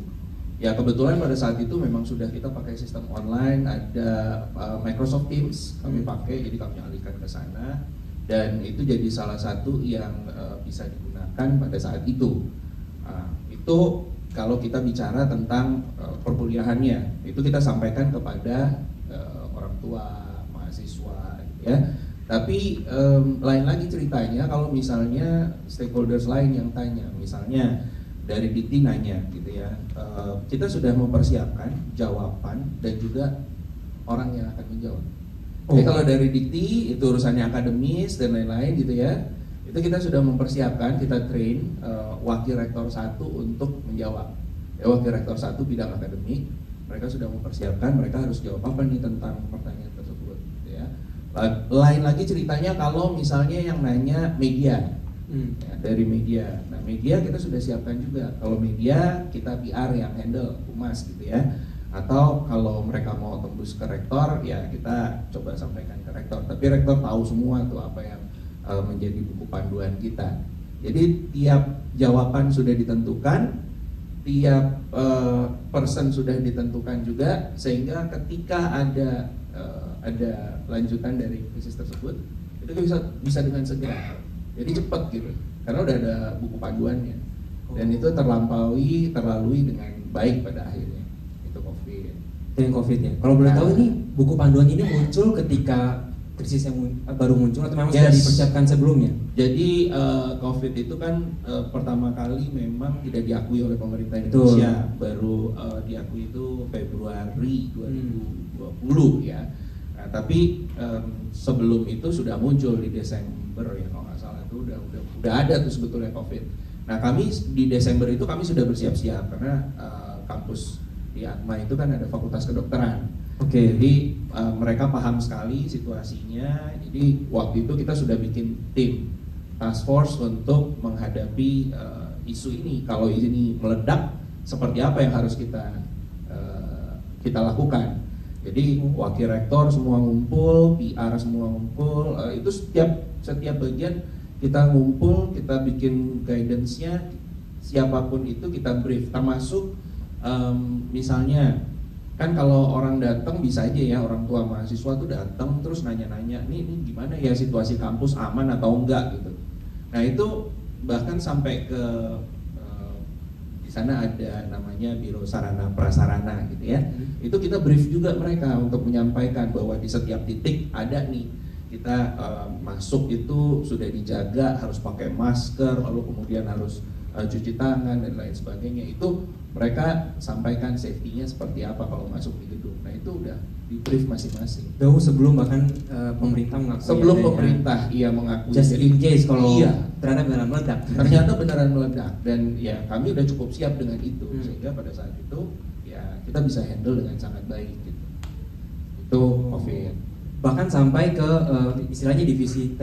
Speaker 5: Ya kebetulan pada saat itu memang sudah kita pakai sistem online, ada Microsoft Teams kami pakai, jadi kami alihkan ke sana, dan itu jadi salah satu yang bisa digunakan pada saat itu. Itu kalau kita bicara tentang perkuliahannya, itu kita sampaikan kepada orang tua, mahasiswa, ya. Tapi lain lagi ceritanya kalau misalnya stakeholders lain yang tanya, misalnya dari Dikti nanya gitu ya, kita sudah mempersiapkan jawaban dan juga orang yang akan menjawab. Jadi kalau dari Dikti itu urusannya akademis dan lain-lain gitu ya, itu kita sudah mempersiapkan, kita train wakil rektor 1 untuk menjawab. Ya, wakil rektor 1 bidang akademik, mereka sudah mempersiapkan, mereka harus jawab apa nih tentang pertanyaan tersebut. Gitu ya. Lain lagi ceritanya kalau misalnya yang nanya media. Ya, dari media. Nah media kita sudah siapkan juga. Kalau media kita PR yang handle, humas gitu ya. Atau kalau mereka mau tembus ke rektor, ya kita coba sampaikan ke rektor. Tapi rektor tahu semua tuh apa yang menjadi buku panduan kita. Jadi tiap jawaban sudah ditentukan, tiap person sudah ditentukan juga, sehingga ketika ada lanjutan dari krisis tersebut, itu bisa dengan segera. Jadi cepat gitu, karena udah ada buku panduannya, dan itu terlalui dengan baik pada akhirnya. Itu COVID.
Speaker 2: Yang COVID ya. Kalau boleh tahu ini buku panduan ini muncul ketika krisis yang baru muncul atau memang sudah dipersiapkan sebelumnya? Jadi
Speaker 5: COVID itu kan pertama kali memang tidak diakui oleh pemerintah Indonesia. Baru diakui itu Februari 2020 ya. Nah, tapi sebelum itu sudah muncul di Desember ya kalau nggak salah, itu udah ada tuh sebetulnya COVID. Nah kami di Desember itu kami sudah bersiap-siap karena kampus di Atma itu kan ada fakultas kedokteran. Jadi mereka paham sekali situasinya. Jadi waktu itu kita sudah bikin tim task force untuk menghadapi isu ini. Kalau ini meledak, seperti apa yang harus kita lakukan. Jadi wakil rektor semua ngumpul, PR semua ngumpul, itu setiap bagian kita ngumpul, kita bikin guidance-nya, siapapun itu kita brief, termasuk misalnya kan kalau orang datang bisa aja ya, orang tua mahasiswa tuh datang terus nanya-nanya, ini gimana ya situasi kampus, aman atau enggak gitu. Nah itu bahkan sampai ke di sana ada namanya Biro Sarana Prasarana gitu ya. Itu kita brief juga mereka untuk menyampaikan bahwa di setiap titik ada nih kita masuk itu sudah dijaga, harus pakai masker, lalu kemudian harus cuci tangan dan lain sebagainya. Itu mereka sampaikan safety-nya seperti apa kalau masuk di gedung. Nah itu udah di brief masing-masing.
Speaker 2: Jauh sebelum bahkan pemerintah mengakui.
Speaker 5: Sebelum pemerintah mengakui.
Speaker 2: Just in case kalau
Speaker 5: iya,
Speaker 2: ternyata beneran meledak.
Speaker 5: Ternyata beneran meledak dan ya kami udah cukup siap dengan itu sehingga pada saat itu ya kita bisa handle dengan sangat baik gitu. Itu COVID.
Speaker 2: Bahkan sampai ke istilahnya divisi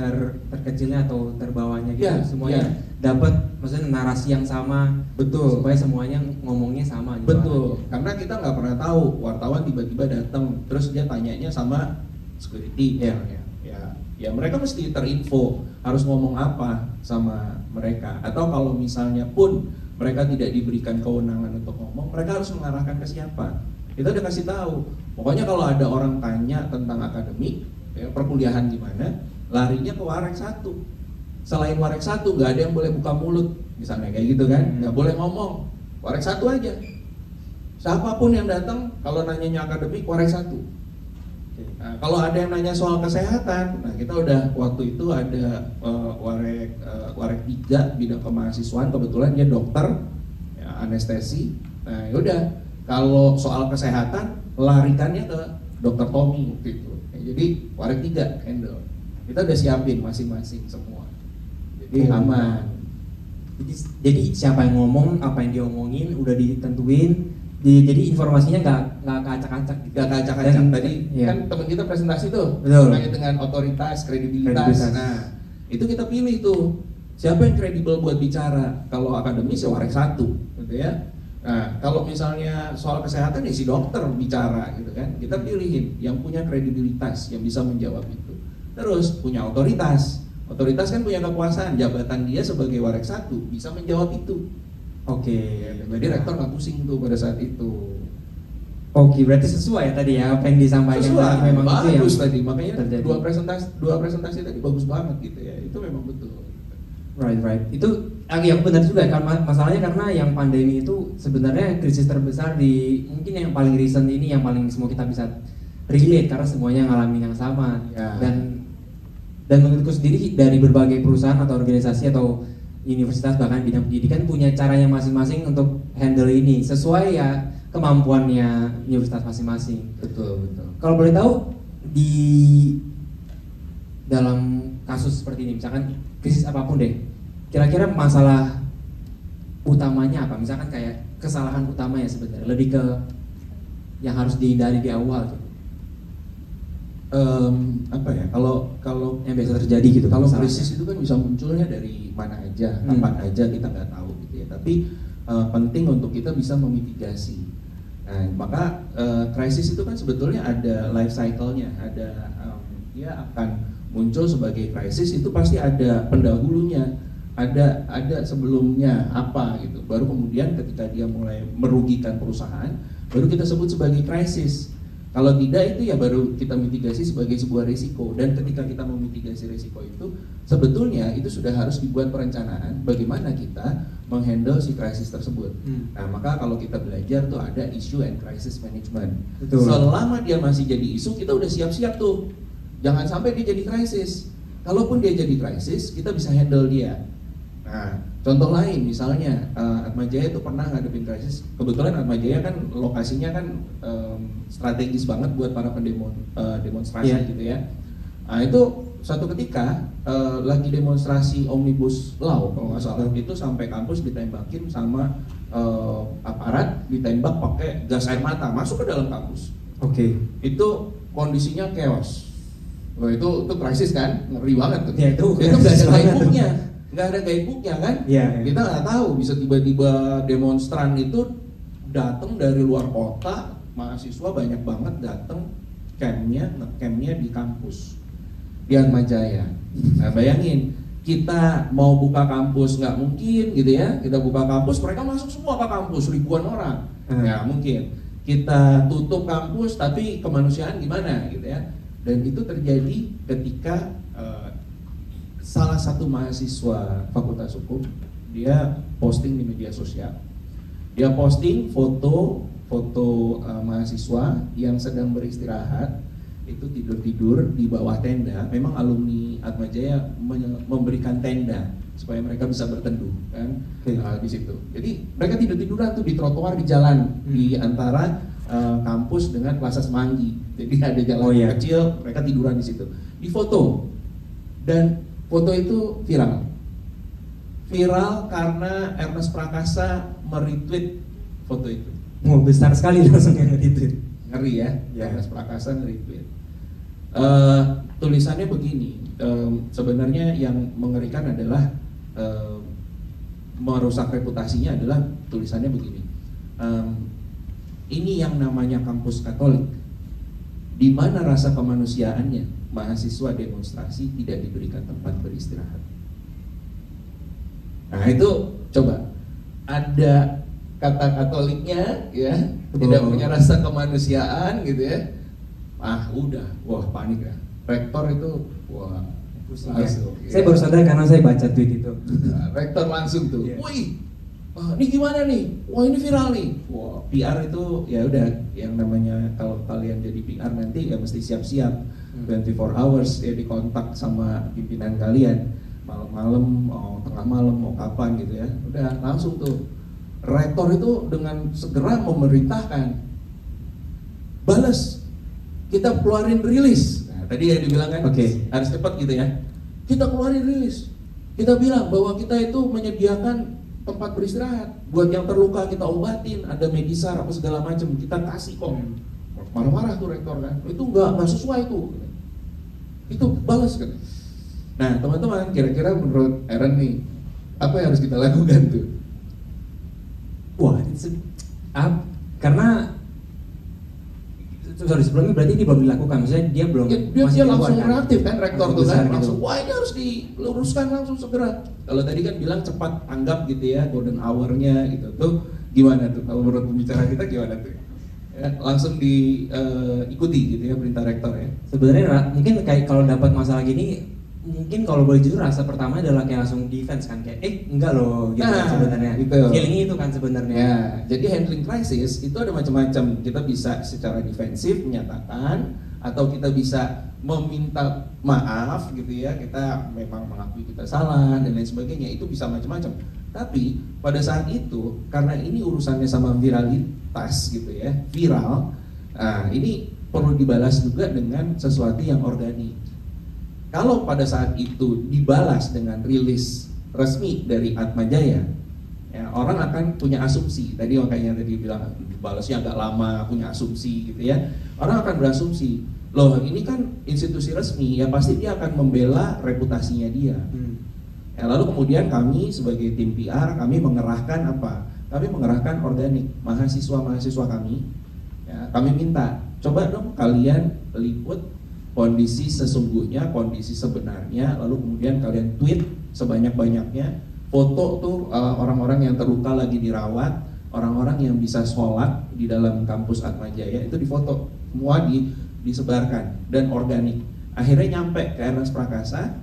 Speaker 2: terkecilnya atau terbawahnya gitu,
Speaker 5: Ya,
Speaker 2: semuanya
Speaker 5: ya.
Speaker 2: dapat maksudnya narasi yang sama,
Speaker 5: betul,
Speaker 2: supaya semuanya ngomongnya sama gitu.
Speaker 5: Betul, karena kita nggak pernah tahu wartawan tiba-tiba datang terus dia tanyanya sama security ya mereka mesti terinfo harus ngomong apa sama mereka, atau kalau misalnya pun mereka tidak diberikan kewenangan untuk ngomong, mereka harus mengarahkan ke siapa. Kita udah kasih tahu, pokoknya kalau ada orang tanya tentang akademik, ya, perkuliahan gimana, larinya ke Warek 1. Selain Warek 1, nggak ada yang boleh buka mulut, misalnya kayak gitu kan, nggak boleh ngomong, Warek 1 aja. Siapapun yang datang, kalau nanyanya akademik, Warek 1. Nah, kalau ada yang nanya soal kesehatan, nah kita udah waktu itu ada Warek 3 bidang kemahasiswaan, kebetulan dia dokter, ya, anestesi. Nah yaudah. Kalau soal kesehatan, larikannya ke Dr. Tommy waktu itu. Jadi Warek 3 handle. Kita udah siapin masing-masing semua. Jadi aman.
Speaker 2: Jadi siapa yang ngomong, apa yang diomongin udah ditentuin. Jadi informasinya nggak kacak-kacak.
Speaker 5: Nggak kacak-kacak. Tadi
Speaker 2: ya.
Speaker 5: kan teman kita presentasi tuh, terkait dengan otoritas, kredibilitas. Nah itu kita pilih tuh. Siapa yang kredibel buat bicara? Kalau akademis ya Warek 1 gitu ya. Nah, kalau misalnya soal kesehatan ya si dokter bicara gitu kan. Kita pilihin yang punya kredibilitas, yang bisa menjawab itu. Terus punya otoritas. Otoritas kan punya kekuasaan, jabatan dia sebagai Warek 1 bisa menjawab itu.
Speaker 2: Oke.
Speaker 5: Jadi rektor nggak pusing tuh pada saat itu.
Speaker 2: Oke, berarti sesuai ya tadi ya apa yang disampaikan.
Speaker 5: Sesuai,
Speaker 2: memang
Speaker 5: bagus
Speaker 2: itu yang
Speaker 5: tadi. Makanya
Speaker 2: terjadi.
Speaker 5: dua presentasi tadi bagus banget gitu ya. Itu memang betul.
Speaker 2: Right. Itu yang benar juga kan, masalahnya karena yang pandemi itu sebenarnya krisis terbesar di mungkin yang paling recent ini, yang paling semua kita bisa relate karena semuanya ngalamin yang sama.
Speaker 5: Ya.
Speaker 2: Dan menurutku sendiri dari berbagai perusahaan atau organisasi atau universitas bahkan bidang pendidikan punya caranya masing-masing untuk handle ini sesuai ya kemampuannya universitas masing-masing.
Speaker 5: Betul.
Speaker 2: Kalau boleh tahu di dalam kasus seperti ini, misalkan krisis apapun deh, kira-kira masalah utamanya apa? Misalkan kayak kesalahan utamanya sebenarnya lebih ke yang harus dihindari di awal gitu.
Speaker 5: Apa ya? Kalau
Speaker 2: yang biasa terjadi gitu.
Speaker 5: Kalau
Speaker 2: masalahnya.
Speaker 5: krisis itu kan bisa munculnya dari mana aja, kapan aja kita nggak tahu gitu ya. Tapi penting untuk kita bisa memitigasi. Nah, maka krisis itu kan sebetulnya ada life cycle-nya, ada dia akan muncul sebagai krisis itu pasti ada pendahulunya, ada sebelumnya apa gitu. Baru kemudian ketika dia mulai merugikan perusahaan, baru kita sebut sebagai krisis. Kalau tidak itu ya baru kita mitigasi sebagai sebuah risiko. Dan ketika kita memitigasi risiko itu, sebetulnya itu sudah harus dibuat perencanaan bagaimana kita menghandle si krisis tersebut. Nah, maka kalau kita belajar tuh ada issue and crisis management.
Speaker 2: Betul.
Speaker 5: Selama dia masih jadi isu, kita udah siap-siap tuh. Jangan sampai dia jadi krisis. Kalaupun dia jadi krisis, kita bisa handle dia. Nah, contoh lain misalnya Atmajaya itu pernah ngadepin krisis. Kebetulan Atmajaya kan lokasinya kan strategis banget buat para demonstrasi gitu ya. Nah, itu suatu ketika lagi demonstrasi Omnibus Law kalau nggak salah, itu sampai kampus ditembakin sama aparat, ditembak pakai gas air mata masuk ke dalam kampus.
Speaker 2: Oke.
Speaker 5: Itu kondisinya chaos. Wah, itu krisis kan, ngeri banget tuh.
Speaker 2: Ya, itu
Speaker 5: nggak ada
Speaker 2: krisis banget
Speaker 5: guidebooknya, nggak ada guidebooknya kan?
Speaker 2: Iya, iya.
Speaker 5: Kita nggak tahu bisa tiba-tiba demonstran itu datang dari luar kota, mahasiswa banyak banget datang, campnya di kampus di Atmajaya. Nah bayangin, kita mau buka kampus nggak mungkin gitu ya, kita buka kampus mereka masuk semua ke kampus ribuan orang, nggak mungkin. Kita tutup kampus tapi kemanusiaan gimana gitu ya. Dan itu terjadi ketika salah satu mahasiswa Fakultas Hukum dia posting di media sosial. Dia posting foto mahasiswa yang sedang beristirahat itu tidur di bawah tenda. Memang alumni Atmajaya memberikan tenda supaya mereka bisa berteduh kan di situ. Jadi mereka tiduran tuh di trotoar di jalan di antara kampus dengan Plaza Semanggi. Jadi ada jalan kecil, mereka tiduran di situ. Di foto dan foto itu viral karena Ernest Prakasa meretweet foto itu.
Speaker 2: Besar sekali langsung yang retweet.
Speaker 5: Ngeri ya, Ernest Prakasa nge-retweet. Tulisannya begini, sebenarnya yang mengerikan adalah merusak reputasinya adalah tulisannya begini. Ini yang namanya kampus Katolik, di mana rasa kemanusiaannya mahasiswa demonstrasi tidak diberikan tempat beristirahat. Nah itu coba ada kata Katoliknya ya, tidak punya rasa kemanusiaan gitu ya. Wah panik ya. Rektor itu langsung.
Speaker 2: Saya baru sadar karena saya baca tweet itu.
Speaker 5: Nah, rektor langsung tuh, wih, ini gimana nih? Wah ini viral nih. Wah PR itu ya udah, yang namanya kalau kalian jadi PR nanti ya mesti siap-siap 24 hours ya dikontak sama pimpinan kalian malam-malam, tengah malam mau kapan gitu ya. Udah langsung tuh rektor itu dengan segera memerintahkan balas, kita keluarin rilis. Nah, tadi yang dibilang kan harus cepat gitu ya. Kita keluarin rilis. Kita bilang bahwa kita itu menyediakan tempat beristirahat. Buat yang terluka kita obatin, ada medisar apa segala macam kita kasih kok. Marah-marah tuh rektor kan. Itu nggak sesuai itu. Itu balas kan. Nah teman-teman, kira-kira menurut Aaron nih, apa yang harus kita lakukan tuh?
Speaker 2: Wah, karena sebelumnya berarti ini belum dilakukan, maksudnya dia belum
Speaker 5: dia langsung reaktif kan, rektor tuh kan langsung wah ini harus diluruskan langsung segera. Kalau tadi kan bilang cepat tanggap gitu ya, golden hour-nya gitu tuh gimana tuh kalau menurut pembicara kita gimana tuh? Ya, langsung diikuti gitu ya perintah rektor ya.
Speaker 2: Sebenarnya mungkin kayak kalau dapat masalah gini, mungkin kalau boleh jujur rasa pertama adalah kayak langsung defense kan, kayak enggak loh gitu sebenarnya.
Speaker 5: Gitu.
Speaker 2: Feelingnya itu kan sebenarnya.
Speaker 5: Ya, jadi handling crisis itu ada macam-macam. Kita bisa secara defensif menyatakan, atau kita bisa meminta maaf gitu ya. Kita memang mengakui kita salah dan lain sebagainya. Itu bisa macam-macam. Tapi pada saat itu karena ini urusannya sama viralitas gitu ya, viral. Nah, ini perlu dibalas juga dengan sesuatu yang organik. Kalau pada saat itu dibalas dengan rilis resmi dari Atmajaya, ya, orang akan punya asumsi. Tadi makanya tadi bilang balasnya agak lama, punya asumsi gitu ya. Orang akan berasumsi, loh ini kan institusi resmi, ya pasti dia akan membela reputasinya dia. Ya, lalu kemudian kami sebagai tim PR, kami mengerahkan apa? Kami mengerahkan organik, mahasiswa-mahasiswa kami. Ya, kami minta, coba dong kalian liput kondisi sesungguhnya, kondisi sebenarnya, lalu kemudian kalian tweet sebanyak-banyaknya, foto tuh orang-orang yang terluka lagi dirawat, orang-orang yang bisa sholat di dalam kampus Atmajaya itu difoto, semua disebarkan dan organik. Akhirnya nyampe ke Ernest Prakasa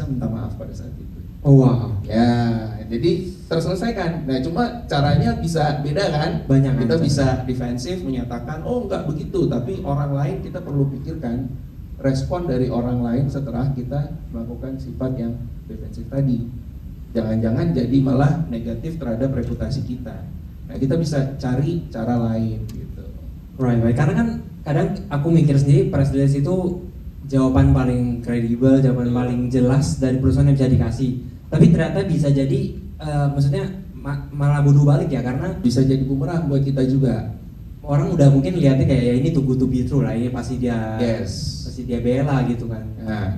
Speaker 5: minta maaf pada saat itu.
Speaker 2: Oh wow.
Speaker 5: Ya, jadi terselesaikan. Nah, cuma caranya bisa beda kan?
Speaker 2: Banyak.
Speaker 5: Kita bisa defensif menyatakan, oh enggak begitu, tapi orang lain kita perlu pikirkan respon dari orang lain setelah kita melakukan sifat yang defensif tadi. Jangan-jangan jadi malah negatif terhadap reputasi kita. Nah, kita bisa cari cara lain gitu.
Speaker 2: Right. Karena kan kadang aku mikir sendiri press release itu jawaban paling kredibel, jawaban paling jelas dari perusahaan yang bisa dikasih. Tapi ternyata bisa jadi maksudnya malah bodoh balik ya, karena
Speaker 5: bisa jadi bumerang buat kita juga.
Speaker 2: orang udah mungkin lihatnya kayak ya ini too good to be true lah, ini pasti dia
Speaker 5: Yes.
Speaker 2: pasti dia bela gitu kan.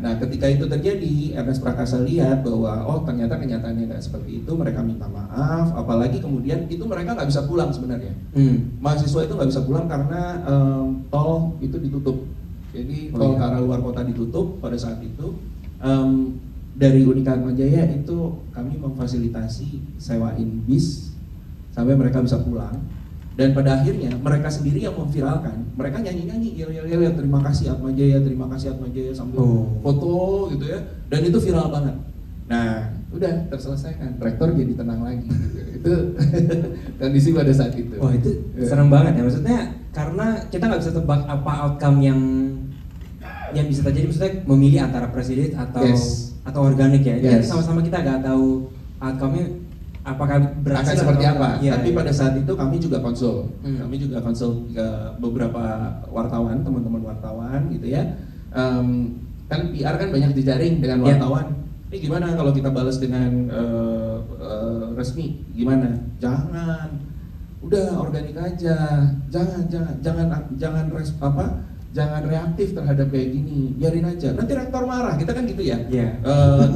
Speaker 5: Nah, ketika itu terjadi, Ernest Prakasa lihat bahwa oh ternyata kenyataannya nggak seperti itu, mereka minta maaf, apalagi kemudian itu mereka nggak bisa pulang sebenarnya. Mahasiswa itu nggak bisa pulang karena tol itu ditutup. Jadi tol ke arah luar kota ditutup pada saat itu. Dari Unika Atmajaya itu kami memfasilitasi sewain bis sampai mereka bisa pulang. Dan pada akhirnya mereka sendiri yang memviralkan, mereka nyanyi-nyanyi, yel terima kasih Atmajaya sambil foto gitu ya, dan itu viral banget. Nah, udah terselesaikan, rektor jadi tenang lagi gitu. Itu kondisi pada saat itu.
Speaker 2: Wah itu serem banget ya, maksudnya karena kita nggak bisa tebak apa outcome yang bisa terjadi, maksudnya memilih antara presiden atau organik ya. Jadi sama-sama kita nggak tahu outcome-nya apakah berhasil
Speaker 5: akan seperti apa.
Speaker 2: Ya,
Speaker 5: tapi pada saat itu kami juga konsul. Kami juga konsul ke beberapa wartawan, teman-teman wartawan gitu ya. Kan PR kan banyak dijaring dengan wartawan. Ini gimana kalau kita balas dengan resmi? Gimana? Jangan. Udah organik aja. Jangan reaktif terhadap kayak gini, biarin aja. Nanti rektor marah, kita kan gitu ya.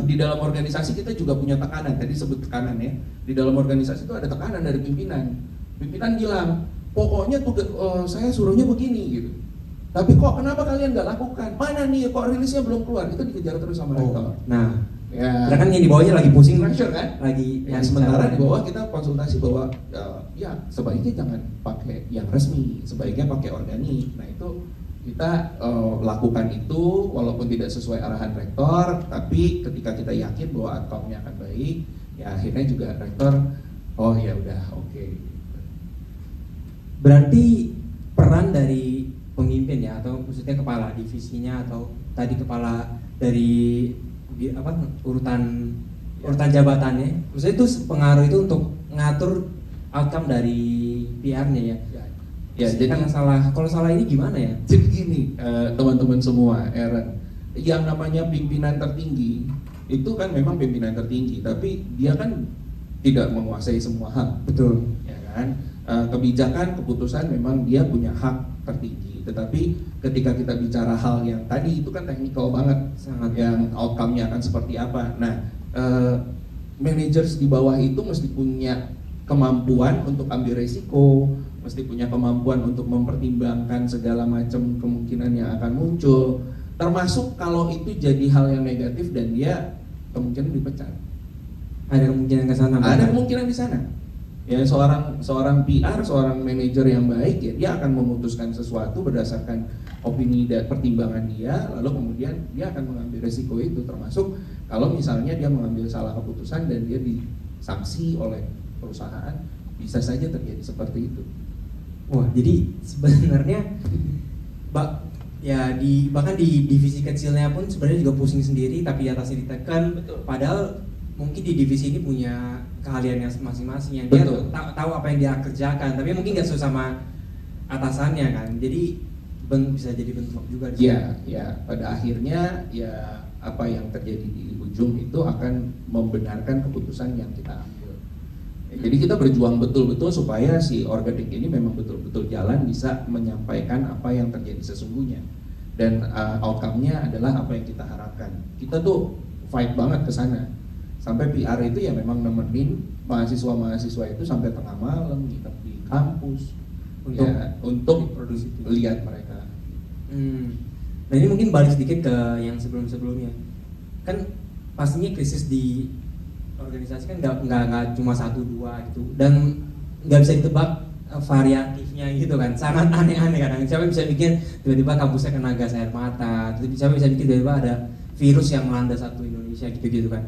Speaker 5: Di dalam organisasi kita juga punya tekanan. Tadi sebut tekanan ya. Di dalam organisasi itu ada tekanan dari pimpinan. Pimpinan bilang, pokoknya saya suruhnya begini gitu. Tapi kok kenapa kalian nggak lakukan? Mana nih kok rilisnya belum keluar? Itu dikejar terus sama rektor.
Speaker 2: Nah, ya kan yang di bawahnya lagi pusing,
Speaker 5: pressure kan?
Speaker 2: Lagi
Speaker 5: sementara di bawah kita konsultasi bahwa ya sebaiknya jangan pakai yang resmi, sebaiknya pakai organik. Nah itu kita lakukan itu walaupun tidak sesuai arahan rektor, tapi ketika kita yakin bahwa outcome-nya akan baik, ya akhirnya juga rektor, oh ya udah oke.
Speaker 2: Berarti peran dari pemimpin ya, atau maksudnya kepala divisinya atau tadi kepala dari urutan jabatannya, maksudnya itu pengaruh itu untuk ngatur outcome dari PR-nya ya.
Speaker 5: Ya, jadi
Speaker 2: kalau salah ini gimana ya?
Speaker 5: Jadi gini, teman-teman semua, Aaron, yang namanya pimpinan tertinggi itu kan memang pimpinan tertinggi, tapi dia kan tidak menguasai semua hak.
Speaker 2: Betul.
Speaker 5: Ya kan? Kebijakan, keputusan memang dia punya hak tertinggi. Tetapi ketika kita bicara hal yang tadi itu kan teknikal banget,
Speaker 2: sangat
Speaker 5: yang outcome-nya akan seperti apa. Nah, managers di bawah itu mesti punya kemampuan untuk ambil resiko, mesti punya kemampuan untuk mempertimbangkan segala macam kemungkinan yang akan muncul, termasuk kalau itu jadi hal yang negatif dan dia kemungkinan dipecat.
Speaker 2: Ada kemungkinan ke sana.
Speaker 5: Ada kemungkinan di sana. Ya seorang PR, seorang manajer yang baik ya dia akan memutuskan sesuatu berdasarkan opini dan pertimbangan dia, lalu kemudian dia akan mengambil resiko itu, termasuk kalau misalnya dia mengambil salah keputusan dan dia disanksi oleh perusahaan, bisa saja terjadi seperti itu.
Speaker 2: Wah, jadi sebenarnya bahkan di divisi kecilnya pun sebenarnya juga pusing sendiri, tapi atasnya ditekan.
Speaker 5: Betul.
Speaker 2: Padahal mungkin di divisi ini punya keahliannya masing-masing yang dia tahu apa yang dia kerjakan, tapi mungkin nggak sesuai sama atasannya kan. Jadi bisa jadi bentrok juga.
Speaker 5: Ya, pada akhirnya ya apa yang terjadi di ujung itu akan membenarkan keputusan yang kita ambil. Jadi kita berjuang betul-betul supaya si organik ini memang betul-betul jalan, bisa menyampaikan apa yang terjadi sesungguhnya, dan outcome-nya adalah apa yang kita harapkan. Kita tuh fight banget ke sana. Sampai PR itu ya memang nemenin mahasiswa-mahasiswa itu sampai tengah malam nginep di kampus untuk produksi lihat mereka.
Speaker 2: Nah ini mungkin balik sedikit ke yang sebelum-sebelumnya. Kan pastinya krisis di organisasi kan nggak cuma 1-2 gitu, dan nggak bisa ditebak variatifnya gitu kan, sangat aneh-aneh kadang. Siapa bisa bikin tiba-tiba kampusnya kena gas air mata, siapa bisa bikin tiba-tiba ada virus yang melanda satu Indonesia gitu kan.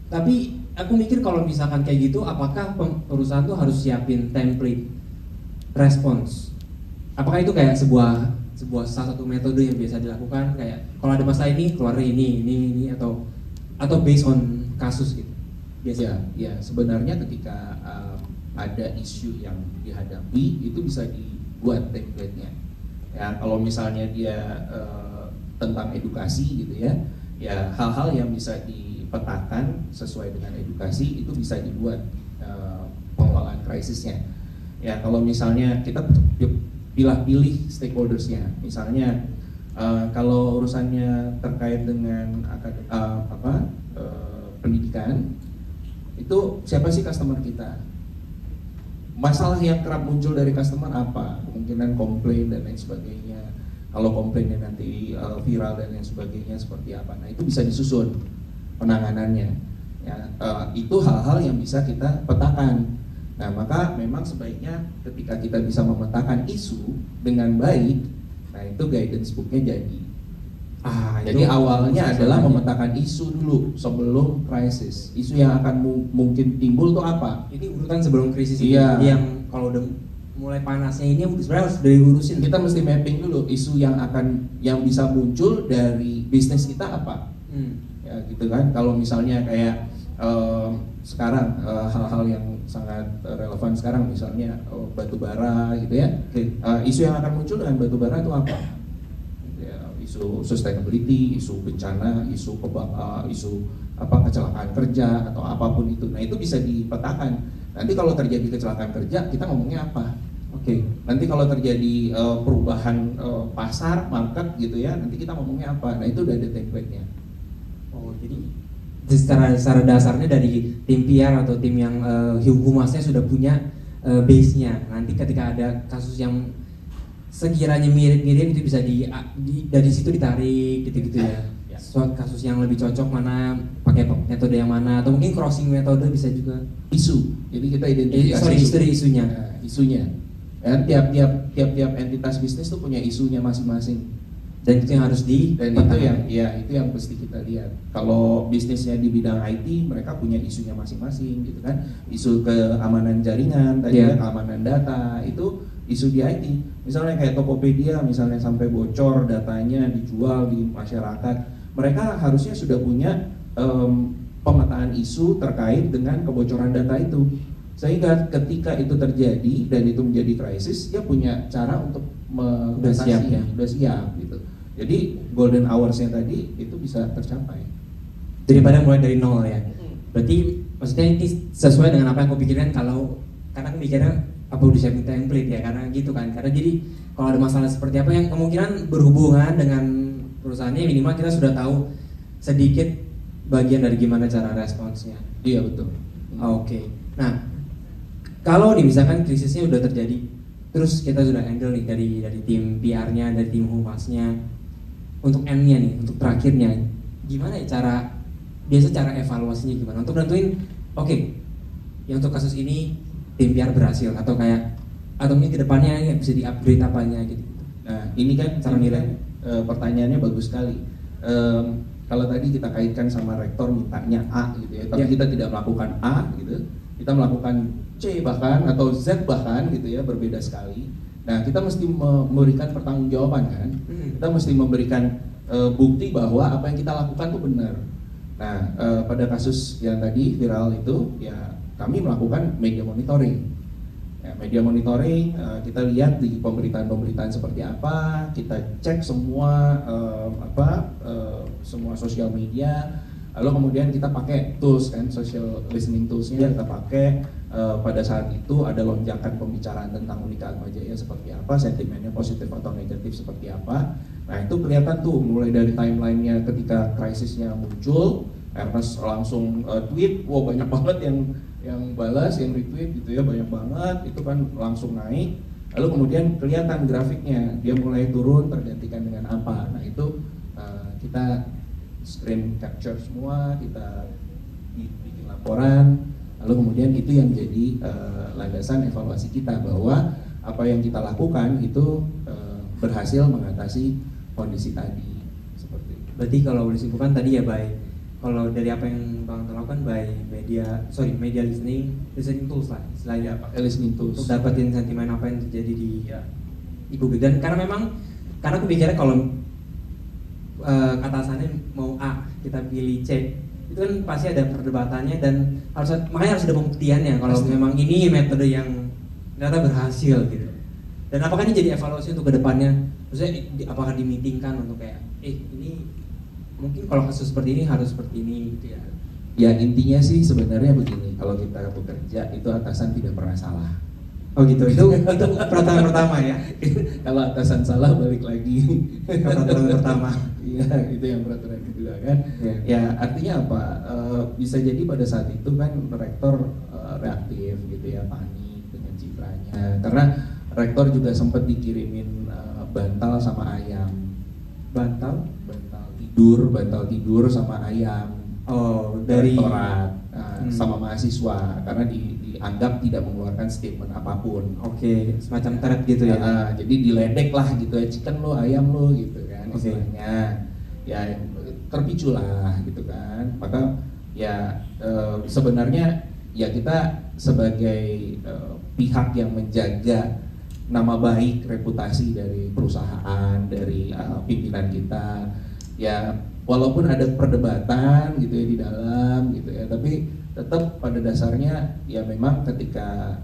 Speaker 2: Tapi aku mikir kalau misalkan kayak gitu, apakah perusahaan tuh harus siapin template response? Apakah itu kayak sebuah salah satu metode yang biasa dilakukan, kayak kalau ada masalah ini keluar ini atau based on kasus gitu?
Speaker 5: Biasa. Ya, sebenarnya ketika ada isu yang dihadapi itu bisa dibuat template-nya. Ya, kalau misalnya dia tentang edukasi gitu ya, hal-hal yang bisa dipetakan sesuai dengan edukasi itu bisa dibuat pengelolaan krisisnya. Ya, kalau misalnya kita pilih stakeholdersnya. Misalnya kalau urusannya terkait dengan pendidikan, itu siapa sih customer kita? Masalah yang kerap muncul dari customer apa? Kemungkinan komplain dan lain sebagainya. Kalau komplainnya nanti viral dan lain sebagainya seperti apa? Nah, itu bisa disusun penanganannya. Ya, itu hal-hal yang bisa kita petakan. Nah, maka memang sebaiknya ketika kita bisa memetakan isu dengan baik, nah itu guidance booknya jadi. Jadi awalnya adalah memetakan isu dulu sebelum krisis. Isu yang akan mungkin timbul tuh apa?
Speaker 2: Ini urutan sebelum krisis.
Speaker 5: Iya.
Speaker 2: Yang kalau udah mulai panasnya ini sebenarnya harus diurusin.
Speaker 5: Kita mesti mapping dulu isu yang bisa muncul dari bisnis kita apa. Ya gitu kan. Kalau misalnya kayak sekarang hal-hal yang sangat relevan sekarang misalnya batu bara gitu ya. Isu yang akan muncul dengan batu bara itu apa? Ya, isu sustainability, isu bencana, isu kecelakaan kerja atau apapun itu. Nah, itu bisa dipetakan. Nanti kalau terjadi kecelakaan kerja, kita ngomongnya apa? Nanti kalau terjadi perubahan pasar, market gitu ya, nanti kita ngomongnya apa? Nah, itu udah ada template-nya.
Speaker 2: Jadi secara dasarnya dari tim PR atau tim yang humasnya sudah punya base-nya. Nanti ketika ada kasus yang sekiranya mirip-mirip itu bisa dari situ ditarik gitu-gitu ya. Suatu kasus yang lebih cocok mana, pakai metode yang mana, atau mungkin crossing metode bisa juga.
Speaker 5: Isu. Jadi kita identifikasi
Speaker 2: isunya.
Speaker 5: Isunya. Ya, tiap entitas bisnis tuh punya isunya masing-masing.
Speaker 2: Dan itu yang harus
Speaker 5: itu yang mesti kita lihat. Kalau bisnisnya di bidang IT, mereka punya isunya masing-masing gitu kan. Isu keamanan jaringan, keamanan data, itu isu di IT. Misalnya kayak Tokopedia misalnya sampai bocor datanya dijual di masyarakat, mereka harusnya sudah punya pemetaan isu terkait dengan kebocoran data itu. Sehingga ketika itu terjadi dan itu menjadi krisis, dia punya cara untuk mengatasinya, udah siap gitu. Jadi golden hours-nya tadi itu bisa tercapai
Speaker 2: daripada mulai dari nol ya. Berarti maksudnya ini sesuai dengan apa yang aku pikirkan, karena aku mikirnya apa udah siapin template ya, karena gitu kan. Karena jadi kalau ada masalah seperti apa yang kemungkinan berhubungan dengan perusahaannya, minimal kita sudah tahu sedikit bagian dari gimana cara responsnya.
Speaker 5: Iya betul.
Speaker 2: Oke. Nah, kalau nih misalkan krisisnya udah terjadi, terus kita sudah handle nih dari tim PR-nya, dari tim humasnya, untuk N-nya nih, untuk terakhirnya, gimana ya cara evaluasinya gimana? Untuk nentuin, ya untuk kasus ini tim PR berhasil atau mungkin kedepannya ini bisa di-upgrade apanya gitu.
Speaker 5: Nah ini kan cara nilai, pertanyaannya bagus sekali. Kalau tadi kita kaitkan sama rektor mintanya A gitu ya, tapi kita tidak melakukan A gitu, kita melakukan C bahkan atau Z bahkan gitu ya, berbeda sekali. Nah kita mesti memberikan pertanggungjawaban kan, kita mesti memberikan bukti bahwa apa yang kita lakukan itu benar. Nah pada kasus yang tadi viral itu ya kami melakukan media monitoring. Ya, media monitoring kita lihat di pemberitaan-pemberitaan seperti apa, kita cek semua semua sosial media. Lalu kemudian kita pakai tools kan, social listening toolsnya kita pakai. Pada saat itu ada lonjakan pembicaraan tentang Unika Atmajaya seperti apa, sentimennya positif atau negatif seperti apa. Nah itu kelihatan tuh mulai dari timelinenya ketika krisisnya muncul, Ernest langsung tweet, wow banyak banget yang balas, yang retweet gitu ya, banyak banget, itu kan langsung naik. Lalu kemudian kelihatan grafiknya, dia mulai turun tergantikan dengan apa. Nah itu kita screen capture semua, kita bikin laporan. Lalu kemudian itu yang menjadi landasan evaluasi kita bahwa apa yang kita lakukan itu berhasil mengatasi kondisi tadi seperti itu.
Speaker 2: Berarti kalau boleh simpulkan tadi ya kalau dari apa yang Bang lakukan media listening tools lah istilahnya,
Speaker 5: pakai listening tools
Speaker 2: untuk dapetin sentimen apa yang terjadi di publik. Dan karena aku pikirnya kalau kata asalnya mau A kita pilih C, itu kan pasti ada perdebatannya dan makanya harus ada pembuktiannya kalau memang ini metode yang ternyata berhasil gitu. Dan apakah ini jadi evaluasi untuk kedepannya? Maksudnya apakah dimitingkan untuk kayak ini mungkin kalau kasus seperti ini harus seperti ini gitu ya?
Speaker 5: Ya intinya sih sebenarnya begini, kalau kita bekerja itu atasan tidak pernah salah.
Speaker 2: Oh gitu, itu peraturan pertama ya?
Speaker 5: Kalau atasan salah balik lagi
Speaker 2: Ke peraturan pertama.
Speaker 5: Iya, itu yang peraturan kedua kan.
Speaker 2: Iya.
Speaker 5: Ya artinya apa? Bisa jadi pada saat itu kan rektor reaktif gitu ya, panik dengan citranya. Karena rektor juga sempat dikirimin bantal sama ayam.
Speaker 2: Bantal?
Speaker 5: Bantal tidur sama ayam.
Speaker 2: Oh, dari
Speaker 5: rektorat sama mahasiswa karena dianggap tidak mengeluarkan statement apapun.
Speaker 2: Oke, semacam threat gitu ya.
Speaker 5: Jadi diledek lah gitu ya, chicken lo, ayam lo gitu kan
Speaker 2: Oke.
Speaker 5: istilahnya. Ya terpicu lah gitu kan. Maka ya sebenarnya ya kita sebagai pihak yang menjaga nama baik, reputasi dari perusahaan, dari pimpinan kita, ya walaupun ada perdebatan gitu ya di dalam gitu ya, tapi tetap pada dasarnya ya memang ketika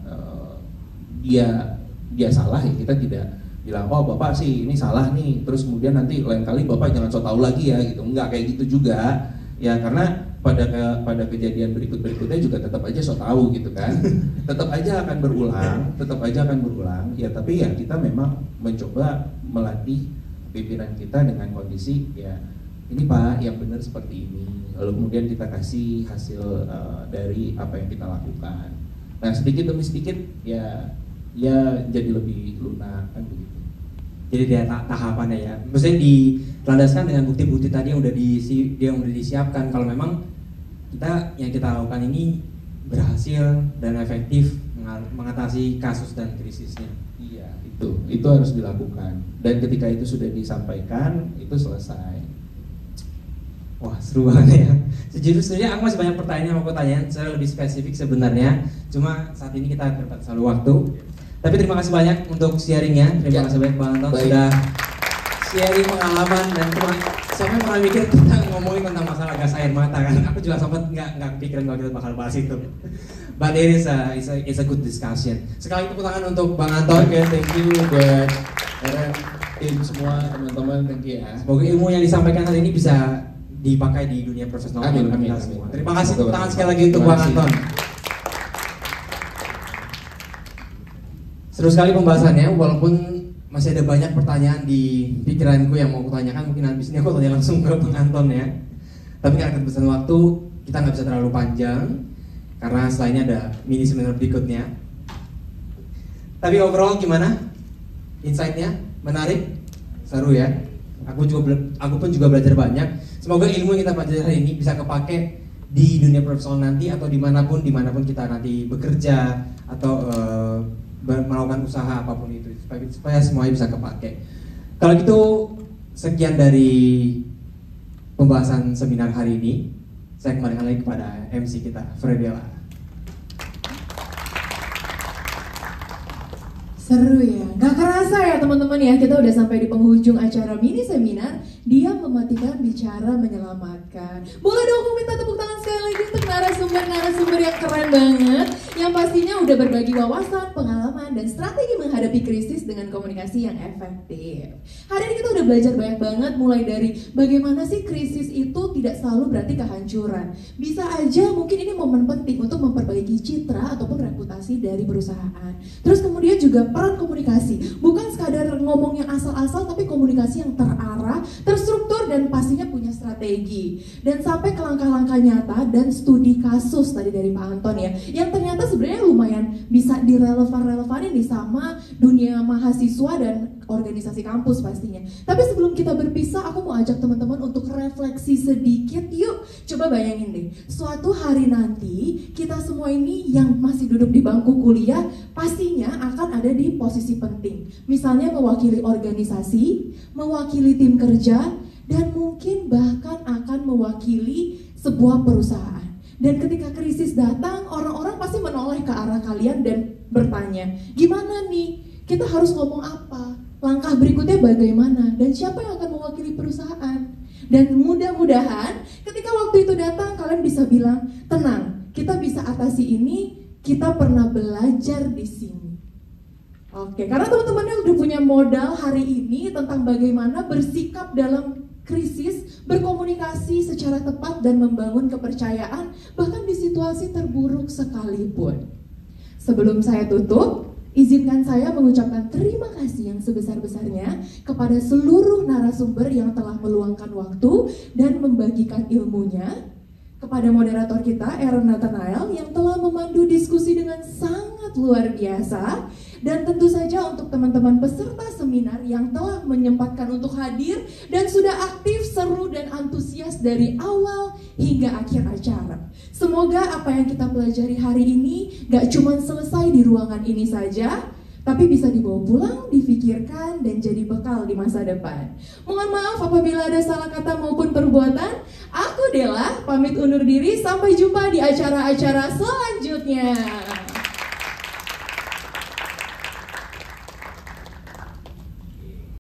Speaker 5: dia salah ya kita tidak bilang oh bapak sih ini salah nih, terus kemudian nanti lain kali bapak jangan so tahu lagi ya gitu, enggak kayak gitu juga ya, karena pada kejadian berikutnya juga tetap aja so tahu gitu kan, tetap aja akan berulang ya, tapi ya kita memang mencoba melatih pimpinan kita dengan kondisi ya ini Pak yang benar seperti ini, lalu kemudian kita kasih hasil dari apa yang kita lakukan. Nah sedikit demi sedikit ya jadi lebih lunak kan begitu.
Speaker 2: Jadi dia tahapannya ya, maksudnya dilandaskan dengan bukti-bukti tadi yang udah disiapkan. Kalau memang yang kita lakukan ini berhasil dan efektif mengatasi kasus dan krisisnya.
Speaker 5: Iya, itu harus dilakukan. Dan ketika itu sudah disampaikan, itu selesai.
Speaker 2: Wah seru banget ya. Sejujurnya aku masih banyak pertanyaan yang mau aku tanyain secara lebih spesifik sebenarnya. Cuma saat ini kita terbatas waktu. Tapi terima kasih banyak untuk sharingnya. Terima kasih banyak Bang Anton sudah sharing pengalaman, dan siapa yang pernah mikir kita ngomongin tentang masalah gas air mata kan? Aku juga sempat nggak kepikiran kalau kita bakal bahas itu. But it is a good discussion. Sekali tepuk tangan untuk Bang Anton.
Speaker 5: Oke, thank you buat tim semua teman-teman, thank you ya.
Speaker 2: Semoga ilmu yang disampaikan hari ini bisa dipakai di dunia profesional.
Speaker 5: Amin.
Speaker 2: Semua. Terima kasih, tepuk tangan sekali lagi untuk Bang Anton. Seru sekali pembahasannya, walaupun masih ada banyak pertanyaan di pikiranku yang mau aku tanyakan. Mungkin habis ini aku tanya langsung ke Bang Anton ya. Tapi karena keterbatasan waktu, kita nggak bisa terlalu panjang karena selainnya ada mini seminar berikutnya. Tapi overall gimana? Insight-nya menarik, seru ya. Aku pun juga belajar banyak. Semoga ilmu yang kita pelajari hari ini bisa kepake di dunia profesional nanti, atau dimanapun kita nanti bekerja atau melakukan usaha apapun itu, supaya semuanya bisa kepake. Kalau gitu sekian dari pembahasan seminar hari ini. Saya kembalikan lagi kepada MC kita, Fredela.
Speaker 1: Seru ya, nggak kerasa ya teman-teman ya, kita udah sampai di penghujung acara mini seminar Dia Mematikan Bicara Menyelamatkan. Boleh dong aku minta tepuk tangan sekali lagi untuk narasumber yang keren banget, yang pastinya udah berbagi wawasan, pengalaman, dan strategi menghadapi krisis dengan komunikasi yang efektif. Hari ini kita udah belajar banyak banget, mulai dari bagaimana sih krisis itu tidak selalu berarti kehancuran. Bisa aja mungkin ini momen penting untuk memperbaiki citra ataupun reputasi dari perusahaan. Terus kemudian juga peran komunikasi, bukan sekadar ngomong yang asal-asal, tapi komunikasi yang terarah, terstruktur, dan pastinya punya strategi. Dan sampai ke langkah-langkah nyata dan studi kasus tadi dari Pak Anton ya, yang ternyata sebenarnya lumayan bisa direlevan-relevanin nih sama dunia mahasiswa dan organisasi kampus pastinya. Tapi sebelum kita berpisah, aku mau ajak teman-teman untuk refleksi sedikit. Yuk, coba bayangin deh, suatu hari nanti kita semua ini yang masih duduk di bangku kuliah pastinya akan ada di posisi penting. Misalnya mewakili organisasi, mewakili tim kerja, dan mungkin bahkan akan mewakili sebuah perusahaan. Dan ketika krisis datang, orang-orang pasti menoleh ke arah kalian dan bertanya, gimana nih? Kita harus ngomong apa? Langkah berikutnya bagaimana? Dan siapa yang akan mewakili perusahaan? Dan mudah-mudahan ketika waktu itu datang, kalian bisa bilang, tenang, kita bisa atasi ini, kita pernah belajar di sini. Oke, karena teman-temannya udah punya modal hari ini tentang bagaimana bersikap dalam krisis, berkomunikasi secara tepat, dan membangun kepercayaan bahkan di situasi terburuk sekalipun. Sebelum saya tutup, Izinkan saya mengucapkan terima kasih yang sebesar-besarnya kepada seluruh narasumber yang telah meluangkan waktu dan membagikan ilmunya, kepada moderator kita, Aaron Nathanael, yang telah memandu diskusi dengan sangat luar biasa, dan tentu saja untuk teman-teman peserta seminar yang telah menyempatkan untuk hadir dan sudah aktif, seru, dan antusias dari awal hingga akhir acara. Semoga apa yang kita pelajari hari ini gak cuma selesai di ruangan ini saja, tapi bisa dibawa pulang, difikirkan, dan jadi bekal di masa depan. Mohon maaf apabila ada salah kata maupun perbuatan. Aku Della, pamit undur diri, sampai jumpa di acara-acara selanjutnya.